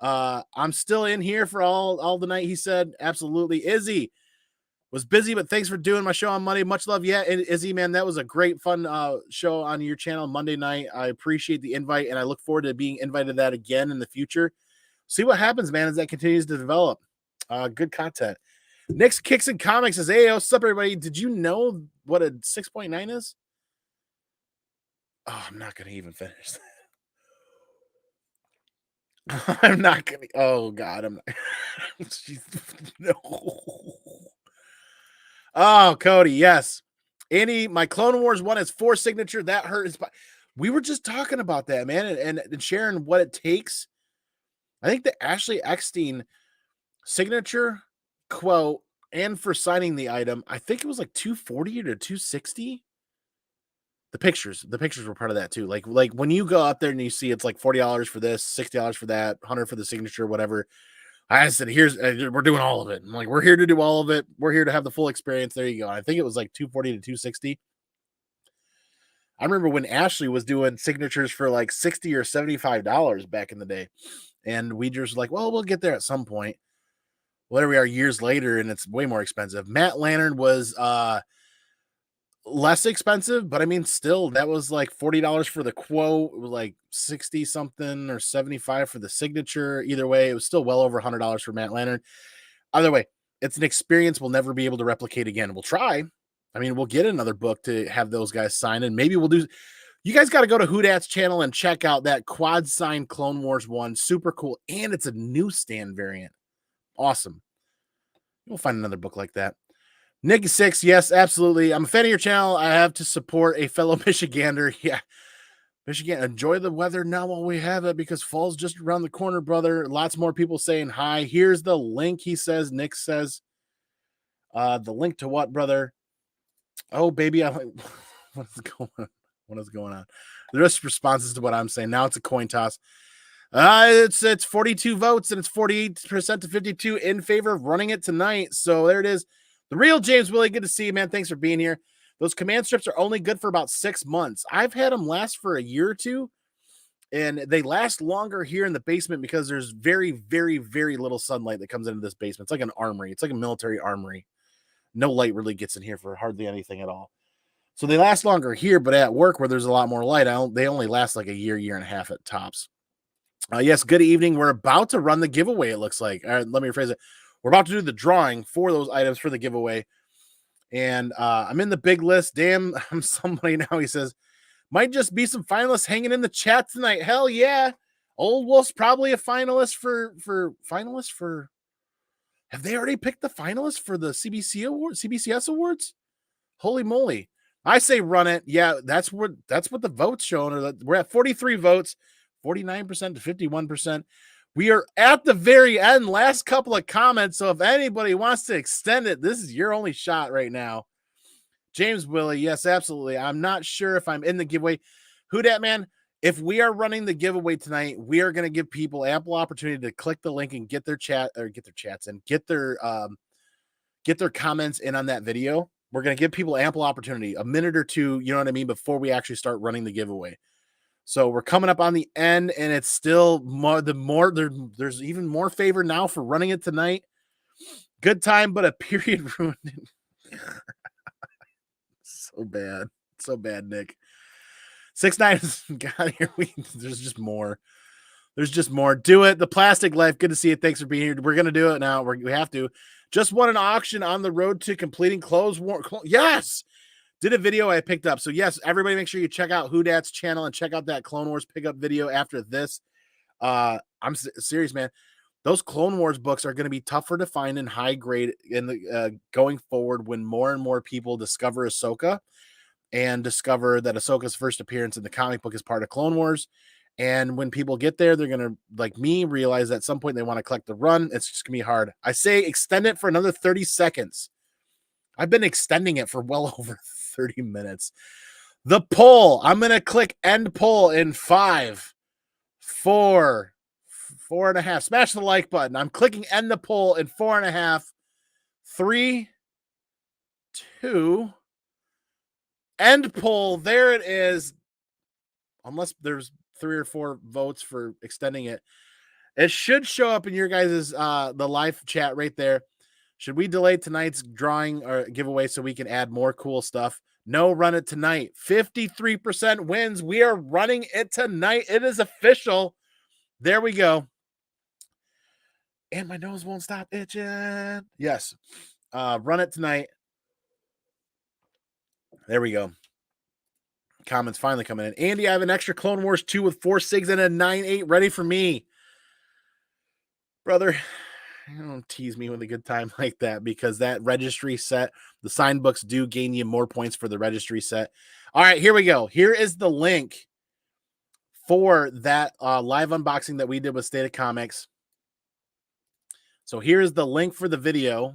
I'm still in here for all the night, he said. Absolutely. Izzy, Was busy, but thanks for doing my show on Monday. Much love. Yeah, Izzy, man, that was a great, fun show on your channel Monday night. I appreciate the invite, and I look forward to being invited to that again in the future. See what happens, man, as that continues to develop. Good content. Nick's Kicks and Comics says, hey, what's up, everybody? Did you know what a 6.9 is? Oh, I'm not going to even finish that. I'm not going to. Oh, God. I'm not. No. Oh, Cody, yes. Andy, my Clone Wars one has 4 signature. That hurt his. We were just talking about that, man, and sharing what it takes. I think the Ashley Eckstein signature quote and for signing the item, I think it was like 240 to 260. The pictures were part of that too. Like when you go up there and you see it's like $40 for this, $60 for that, 100 for the signature, whatever. I said, we're doing all of it. I'm like, we're here to do all of it. We're here to have the full experience. There you go. I think it was like 240 to 260. I remember when Ashley was doing signatures for like $60 or $75 back in the day. And we just like, well, we'll get there at some point. Whatever we are years later, and it's way more expensive. Matt Lantern was less expensive, but I mean, still, that was like $40 for the quote. It was like 60 something or 75 for the signature. Either way, it was still well over $100 for Matt Lantern. Either way, it's an experience we'll never be able to replicate again. We'll try. I mean, we'll get another book to have those guys sign, and maybe we'll do. You guys got to go to Hoodat's channel and check out that quad signed Clone Wars one. Super cool, and it's a newsstand variant. Awesome. We'll find another book like that. Nick 6, yes, absolutely. I'm a fan of your channel. I have to support a fellow Michigander. Yeah. Michigan, enjoy the weather now while we have it because fall's just around the corner, brother. Lots more people saying hi. Here's the link, he says. Nick says. The link to what, brother? Oh, baby. What's going on? What is going on? The rest responses to what I'm saying. Now it's a coin toss. It's 42 votes and it's 48% to 52 in favor of running it tonight. So there it is. The real James Willie, good to see you, man. Thanks for being here. Those command strips are only good for about 6 months. I've had them last for a year or two, and they last longer here in the basement because there's very, very, very little sunlight that comes into this basement. It's like an armory. It's like a military armory. No light really gets in here for hardly anything at all. So they last longer here, but at work where there's a lot more light, they only last like a year, year and a half at tops. Yes, good evening. We're about to run the giveaway, it looks like. All right, let me rephrase it. We're about to do the drawing for those items for the giveaway. And I'm in the big list. Damn, I'm somebody now. He says, might just be some finalists hanging in the chat tonight. Hell yeah. Old Wolf's probably a finalist for finalists for. Have they already picked the finalists for the CBCS awards? Holy moly. I say run it. Yeah, that's what the votes showing. We're at 43 votes, 49% to 51%. We are at the very end. Last couple of comments. So if anybody wants to extend it, this is your only shot right now. James Willie, yes, absolutely. I'm not sure if I'm in the giveaway. Who dat, man? If we are running the giveaway tonight, we are going to give people ample opportunity to click the link and get their chats and get their comments in on that video. We're going to give people ample opportunity, a minute or two, you know what I mean, before we actually start running the giveaway. So we're coming up on the end, and it's still there's even more favor now for running it tonight. Good time, but a period ruined. So bad, Nick. 6ix9ine. God, here there's just more. There's just more. Do it. The Plastic Life. Good to see you. Thanks for being here. We're gonna do it now. We have to. Just won an auction on the road to completing Clothes War. Yes. Did a video I picked up. So yes, everybody make sure you check out Hoodat's channel and check out that Clone Wars pickup video after this. I'm serious, man. Those Clone Wars books are going to be tougher to find in high grade in the going forward when more and more people discover Ahsoka and discover that Ahsoka's first appearance in the comic book is part of Clone Wars. And when people get there, they're going to, like me, realize at some point they want to collect the run. It's just going to be hard. I say extend it for another 30 seconds. I've been extending it for well over 30 minutes. The poll. I'm going to click end poll in 5, 4, 4.5. Smash the like button. I'm clicking end the poll in 4.5, 3, 2. End poll. There it is. Unless there's 3 or 4 votes for extending it. It should show up in your guys' the live chat right there. Should we delay tonight's drawing or giveaway so we can add more cool stuff? No, run it tonight. 53% wins. We are running it tonight. It is official. There we go. And my nose won't stop itching. Yes. Run it tonight. There we go. Comments finally coming in. Andy, I have an extra Clone Wars 2 with 4 SIGs and a 9.8 ready for me. Brother, don't tease me with a good time like that, because that registry set, the sign books do gain you more points for the registry set. All right, here we go. Here is the link for that live unboxing that we did with State of Comics. So here's the link for the video.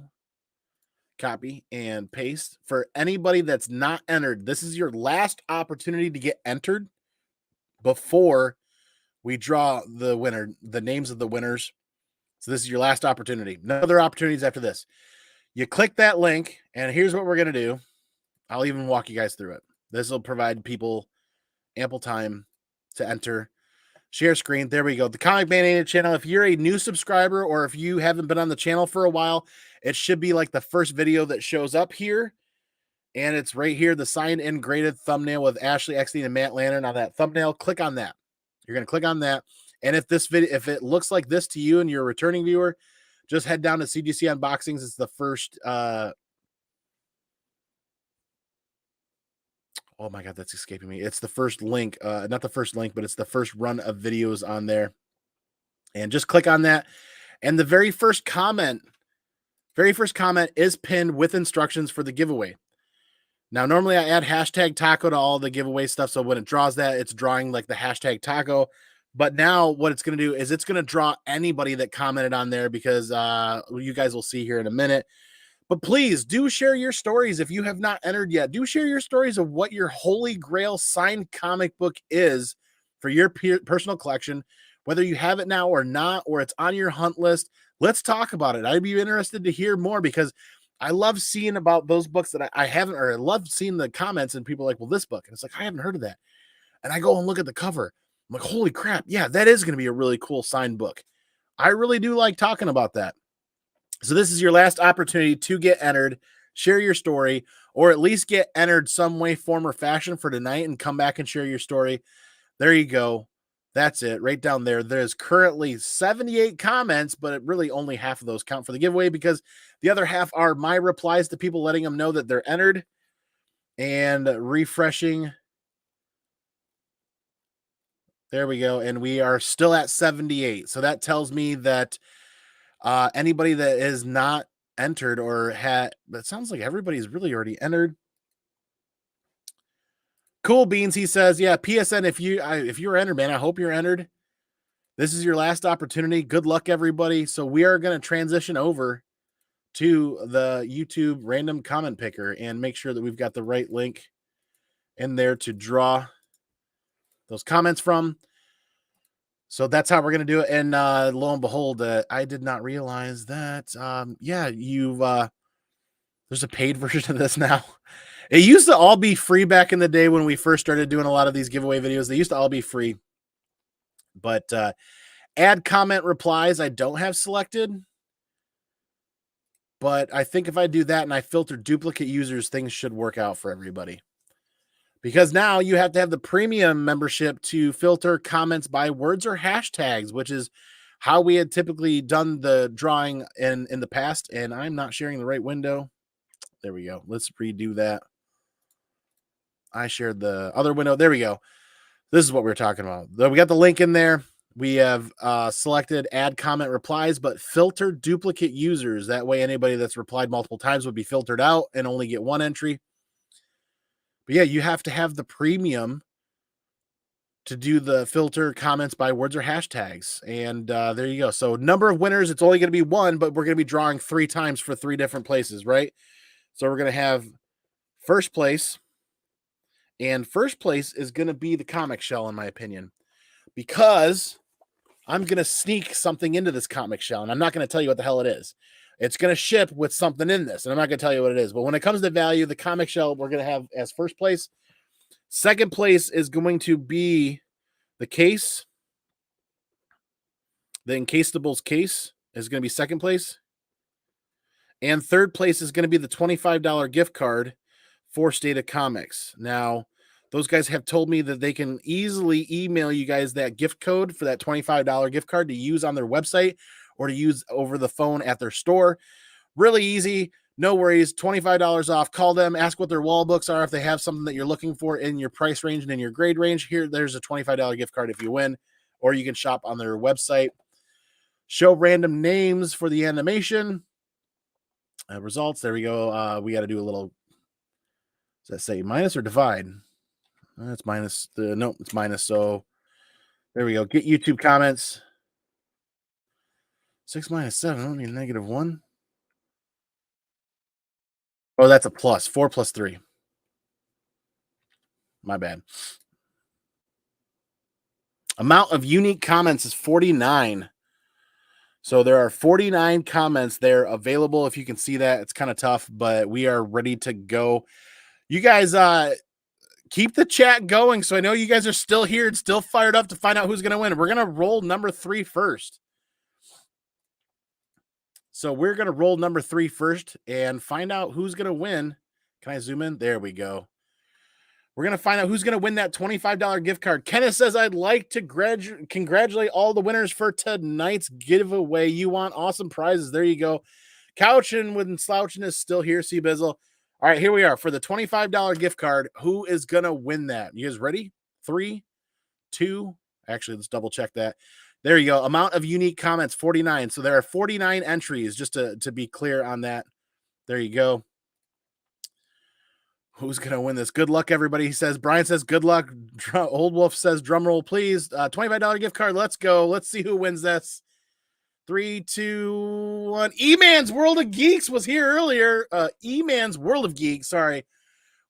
Copy and paste. For anybody that's not entered, this is your last opportunity to get entered before we draw the winner, the names of the winners. So this is your last opportunity. No other opportunities after this. You click that link, and here's what we're going to do. I'll even walk you guys through it. This will provide people ample time to enter. Share screen. There we go. The Comic Mania channel. If you're a new subscriber or if you haven't been on the channel for a while, it should be like the first video that shows up here. And it's right here, the signed in graded thumbnail with Ashley Eckstein and Matt Lantern on that thumbnail. Click on that. You're going to click on that. And if this video, if it looks like this to you and you're a returning viewer, just head down to CGC Unboxings. It's the first oh my God, that's escaping me. It's the first link, not the first link, but it's the first run of videos on there. And just click on that. And the very first comment is pinned with instructions for the giveaway. Now, normally I add hashtag taco to all the giveaway stuff. So when it draws that, it's drawing like the hashtag taco. But now what it's going to do is it's going to draw anybody that commented on there, because you guys will see here in a minute. But please do share your stories. If you have not entered yet, do share your stories of what your holy grail signed comic book is for your personal collection, whether you have it now or not, or it's on your hunt list. Let's talk about it. I'd be interested to hear more, because I love seeing about those books that I haven't, or I love seeing the comments and people are like, well, this book. And it's like, I haven't heard of that. And I go and look at the cover. I'm like, holy crap. Yeah, that is going to be a really cool signed book. I really do like talking about that. So this is your last opportunity to get entered, share your story, or at least get entered some way, form, or fashion for tonight and come back and share your story. There you go. That's it right down there. There's currently 78 comments, but really only half of those count for the giveaway, because the other half are my replies to people letting them know that they're entered, and refreshing. There we go. And we are still at 78. So that tells me that anybody that is not entered or had, but it sounds like everybody's really already entered. Cool Beans, he says, yeah, PSN, if you're entered, man, I hope you're entered. This is your last opportunity. Good luck, everybody. So we are going to transition over to the YouTube random comment picker and make sure that we've got the right link in there to draw those comments from. So that's how we're going to do it. And lo and behold, I did not realize that, yeah, there's a paid version of this now. It used to all be free back in the day when we first started doing a lot of these giveaway videos. They used to all be free. But add comment replies, I don't have selected. But I think if I do that and I filter duplicate users, things should work out for everybody. Because now you have to have the premium membership to filter comments by words or hashtags, which is how we had typically done the drawing in the past. And I'm not sharing the right window. There we go. Let's redo that. I shared the other window. There we go. This is what we were talking about. We got the link in there. We have selected add comment replies, but filter duplicate users. That way, anybody that's replied multiple times would be filtered out and only get one entry. But yeah, you have to have the premium to do the filter comments by words or hashtags. And there you go. So number of winners, it's only going to be one, but we're going to be drawing 3 times for 3 different places, right? So we're going to have first place. And first place is going to be the comic shell, in my opinion, because I'm going to sneak something into this comic shell, and I'm not going to tell you what the hell it is. It's going to ship with something in this, and I'm not going to tell you what it is. But when it comes to value, the comic shell we're going to have as first place. Second place is going to be the case. The Encastables case is going to be second place. And third place is going to be the $25 gift card for State of Comics. Now, those guys have told me that they can easily email you guys that gift code for that $25 gift card to use on their website or to use over the phone at their store. Really easy. No worries. $25 off. Call them, ask what their wall books are. If they have something that you're looking for in your price range and in your grade range, there's a $25 gift card if you win, or you can shop on their website. Show random names for the animation. Results. There we go. We got to do a little. Does that say minus or divide? That's minus. No, it's minus. So there we go. Get YouTube comments. 6 minus 7. I don't need -1. Oh, that's a plus. 4 plus 3. My bad. Amount of unique comments is 49. So there are 49 comments there available. If you can see that, it's kind of tough, but we are ready to go. You guys keep the chat going. So I know you guys are still here and still fired up to find out who's going to win. We're going to roll number 3 first. So we're going to roll number 3 first and find out who's going to win. Can I zoom in? There we go. We're going to find out who's going to win that $25 gift card. Kenneth says, I'd like to congratulate all the winners for tonight's giveaway. You want awesome prizes. There you go. Couching with Slouching is still here. See Bizzle. All right, here we are for the $25 gift card. Who is going to win that? You guys ready? 3, 2. Actually, let's double check that. There you go. Amount of unique comments, 49. So there are 49 entries, just to be clear on that. There you go. Who's going to win this? Good luck, everybody. He says, Brian says, good luck. Old Wolf says, drum roll, please. $25 gift card. Let's go. Let's see who wins this. 3, 2, 1. E-Man's World of Geeks was here earlier. E-Man's World of Geeks, sorry,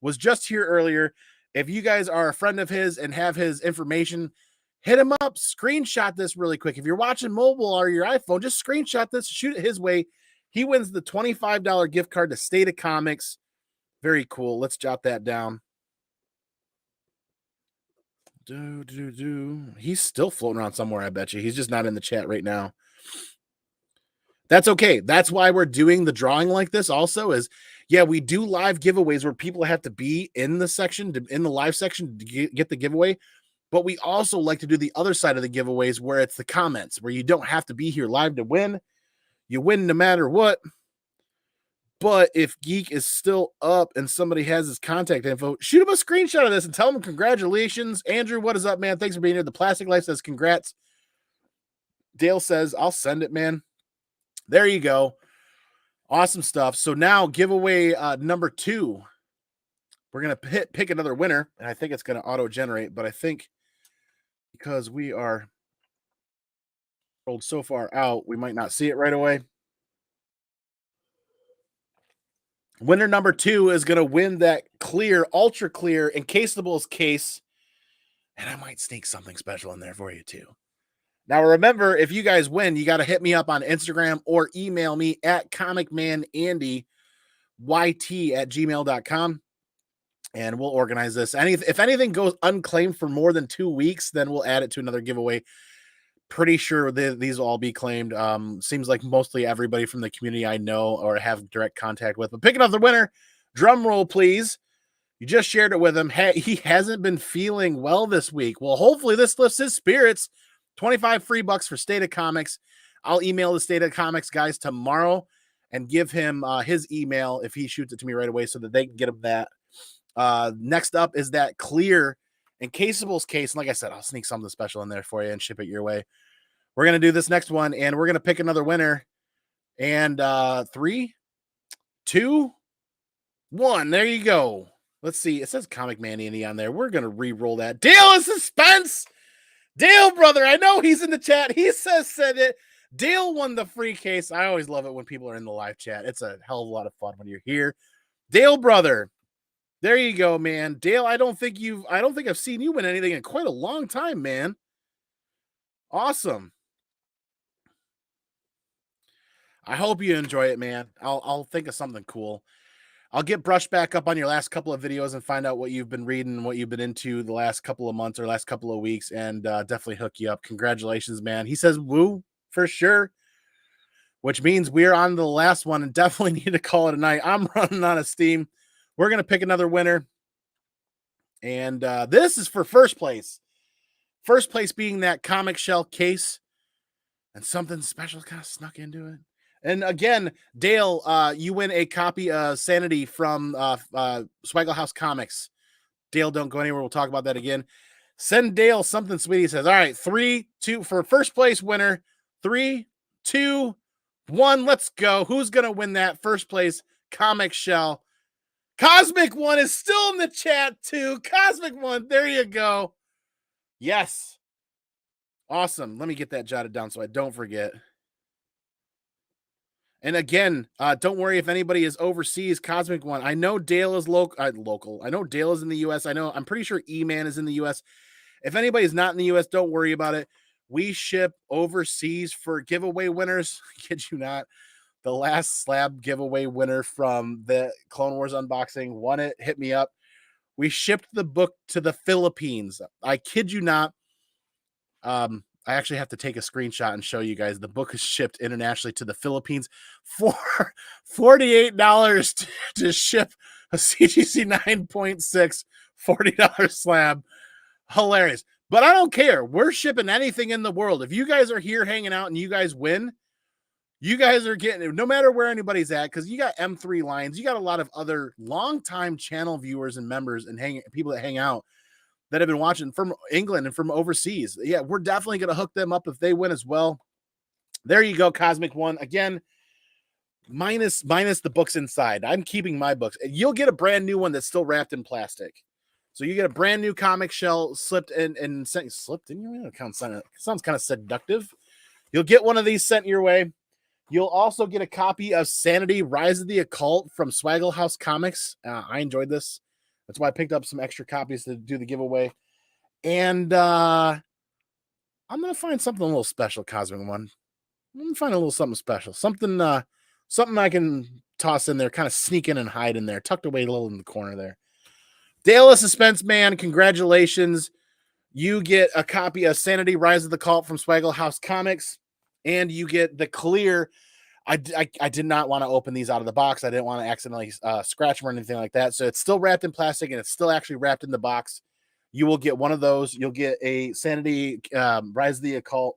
was just here earlier. If you guys are a friend of his and have his information, hit him up. Screenshot this really quick. If you're watching mobile or your iPhone, just screenshot this. Shoot it his way. He wins the $25 gift card to State of Comics. Very cool. Let's jot that down. He's still floating around somewhere, I bet you. He's just not in the chat right now. That's okay. That's why we're doing the drawing like this also is, yeah, we do live giveaways where people have to be in the section, in the live section to get the giveaway. But we also like to do the other side of the giveaways where it's the comments, where you don't have to be here live to win. You win no matter what. But if Geek is still up and somebody has his contact info, shoot him a screenshot of this and tell him congratulations. Andrew, what is up, man? Thanks for being here. The Plastic Life says congrats. Dale says, I'll send it, man. There you go. Awesome stuff. So now giveaway number 2. We're going to pick another winner, and I think it's going to auto-generate, but I think because we are rolled so far out, we might not see it right away. Winner number 2 is going to win that clear, ultra clear, encasables case. And I might sneak something special in there for you too. Now, remember, if you guys win, you got to hit me up on Instagram or email me at comicmanandyyt@gmail.com. And we'll organize this. If anything goes unclaimed for more than 2 weeks, then we'll add it to another giveaway. Pretty sure these will all be claimed. Seems like mostly everybody from the community I know or have direct contact with. But picking up the winner, drum roll, please. You just shared it with him. He hasn't been feeling well this week. Well, hopefully this lifts his spirits. 25 free bucks for State of Comics. I'll email the State of Comics guys tomorrow and give him his email if he shoots it to me right away so that they can get him that. Next up is that clear encasables case. And like I said, I'll sneak something special in there for you and ship it your way. We're going to do this next one, and we're going to pick another winner. And 3, 2, 1. There you go. Let's see. It says Comic Man Andy on there. We're going to re-roll that. Dale in suspense. Dale, brother. I know he's in the chat. He said it. Dale won the free case. I always love it when people are in the live chat. It's a hell of a lot of fun when you're here. Dale, brother. There you go, man. Dale, I don't think I've seen you win anything in quite a long time, man. Awesome. I hope you enjoy it, man. I'll think of something cool. I'll get brushed back up on your last couple of videos and find out what you've been reading, what you've been into the last couple of months or last couple of weeks, and definitely hook you up. Congratulations, man. He says woo for sure. which means we're on the last one and definitely need to call it a night. I'm running out of steam. We're going to pick another winner. And this is for first place. First place being that comic shell case. And something special kind of snuck into it. And again, Dale, you win a copy of Sanity from Swaggle House Comics. Dale, don't go anywhere. We'll talk about that again. Send Dale something sweet. He says, all right, 3, 2 for first place winner. 3, 2, 1. Let's go. Who's going to win that first place comic shell? Cosmic One is still in the chat too. Cosmic One. There you go. Yes. Awesome. Let me get that jotted down so I don't forget. And again, don't worry if anybody is overseas. Cosmic One. I know Dale is local. I know Dale is in the U.S. I'm pretty sure E-Man is in the U.S. If anybody's not in the U.S., don't worry about it. We ship overseas for giveaway winners. Kid you not. The last slab giveaway winner from the Clone Wars unboxing won it. Hit me up. We shipped the book to the Philippines. I kid you not. I actually have to take a screenshot and show you guys. The book is shipped internationally to the Philippines for $48 to ship a CGC 9.6 $40 slab. Hilarious. But I don't care. We're shipping anything in the world. If you guys are here hanging out and you guys win, you guys are getting it no matter where anybody's at, because you got M3 Lines. You got a lot of other longtime channel viewers and members and people that hang out that have been watching from England and from overseas. Yeah, we're definitely going to hook them up if they win as well. There you go, Cosmic One. Again, minus the books inside. I'm keeping my books. You'll get a brand new one that's still wrapped in plastic. So you get a brand new comic shell slipped slipped in your way. It sounds kind of seductive. You'll get one of these sent your way. You'll also get a copy of Sanity, Rise of the Occult from Swaggle House Comics. I enjoyed this. That's why I picked up some extra copies to do the giveaway. And I'm going to find something a little special, Cosmic One. I'm going to find a little something special. Something I can toss in there, kind of sneak in and hide in there, tucked away a little in the corner there. Dale, a suspense man, congratulations. You get a copy of Sanity, Rise of the Occult from Swaggle House Comics. And you get the clear. I did not want to open these out of the box. I didn't want to accidentally scratch them or anything like that. So it's still wrapped in plastic and it's still actually wrapped in the box. You will get one of those. You'll get a Sanity Rise of the Occult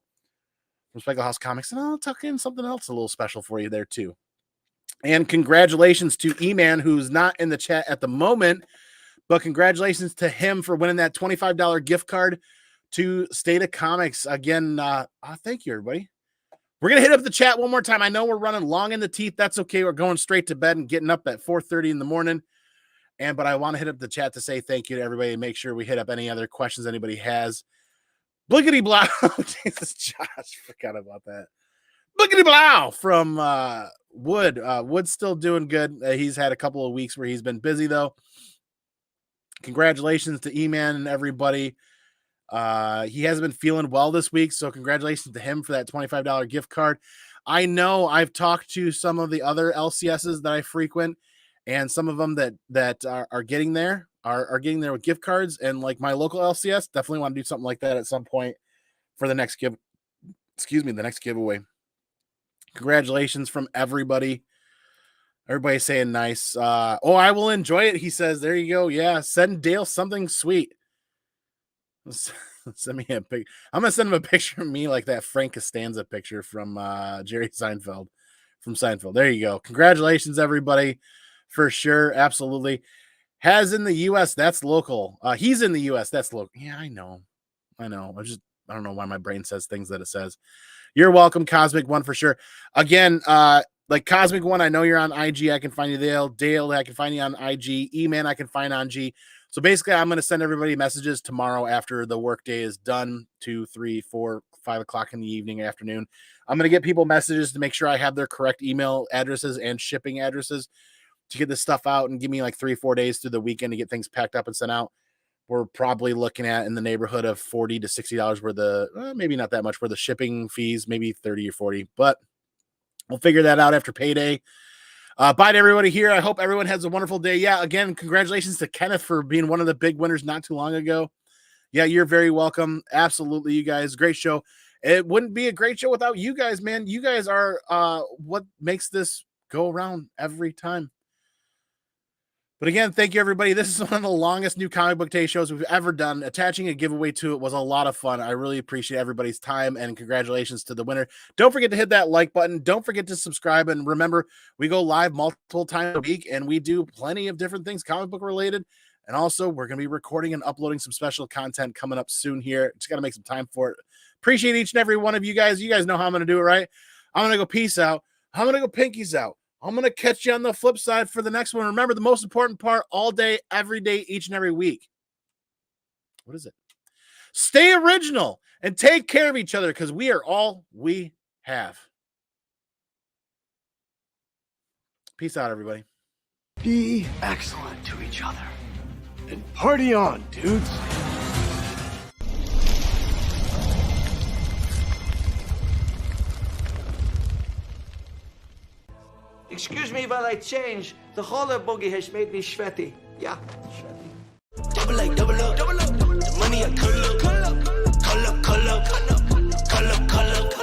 from Swaggle House Comics. And I'll tuck in something else a little special for you there too. And congratulations to E-Man, who's not in the chat at the moment. But congratulations to him for winning that $25 gift card to State of Comics. Again, thank you, everybody. We're going to hit up the chat one more time. I know we're running long in the teeth. That's okay. We're going straight to bed and getting up at 4:30 in the morning. But I want to hit up the chat to say thank you to everybody and make sure we hit up any other questions anybody has. Bliggity blow. Jesus, Josh, forgot about that. Bliggity blow from Wood. Wood's still doing good. He's had a couple of weeks where he's been busy, though. Congratulations to E-Man and everybody. He hasn't been feeling well this week, so congratulations to him for that $25 gift card. I know I've talked to some of the other LCSs that I frequent, and some of them that are getting there are getting there with gift cards. And like my local LCS, definitely want to do something like that at some point for the next the next giveaway. Congratulations from everybody. Everybody's saying nice. I will enjoy it. He says, there you go. Yeah, send Dale something sweet. Send me a pic. I'm gonna send him a picture of me like that Frank Costanza picture from Jerry Seinfeld from Seinfeld. There you go. Congratulations, everybody, for sure. Absolutely. Has in the US, that's local. He's in the US, that's local. Yeah, I know. I don't know why my brain says things that it says. You're welcome, Cosmic One, for sure. Again, like Cosmic One, I know you're on IG. I can find you there. Dale, I can find you on IG. E-Man, I can find on G. So basically, I'm going to send everybody messages tomorrow after the workday is done, 2, 3, 4, 5 o'clock in the evening, afternoon. I'm going to get people messages to make sure I have their correct email addresses and shipping addresses to get this stuff out, and give me like 3 or 4 days through the weekend to get things packed up and sent out. We're probably looking at in the neighborhood of $40 to $60 where maybe not that much, where the shipping fees, maybe 30 or 40, but we'll figure that out after payday. Bye to everybody here. I hope everyone has a wonderful day. Yeah, again, congratulations to Kenneth for being one of the big winners not too long ago. Yeah, you're very welcome. Absolutely, you guys. Great show. It wouldn't be a great show without you guys, man. You guys are what makes this go around every time. But again, thank you, everybody. This is one of the longest new comic book day shows we've ever done. Attaching a giveaway to it was a lot of fun. I really appreciate everybody's time, and congratulations to the winner. Don't forget to hit that like button. Don't forget to subscribe. And remember, we go live multiple times a week, and we do plenty of different things comic book related. And also, we're going to be recording and uploading some special content coming up soon here. Just got to make some time for it. Appreciate each and every one of you guys. You guys know how I'm going to do it, right? I'm going to go peace out. I'm going to go pinkies out. I'm going to catch you on the flip side for the next one. Remember, the most important part all day, every day, each and every week. What is it? Stay original and take care of each other, because we are all we have. Peace out, everybody. Be excellent to each other. And party on, dudes. Excuse me while I change. The roller boogie has made me sweaty. Yeah, sweaty. Double up, double up, double up. The money I cull up.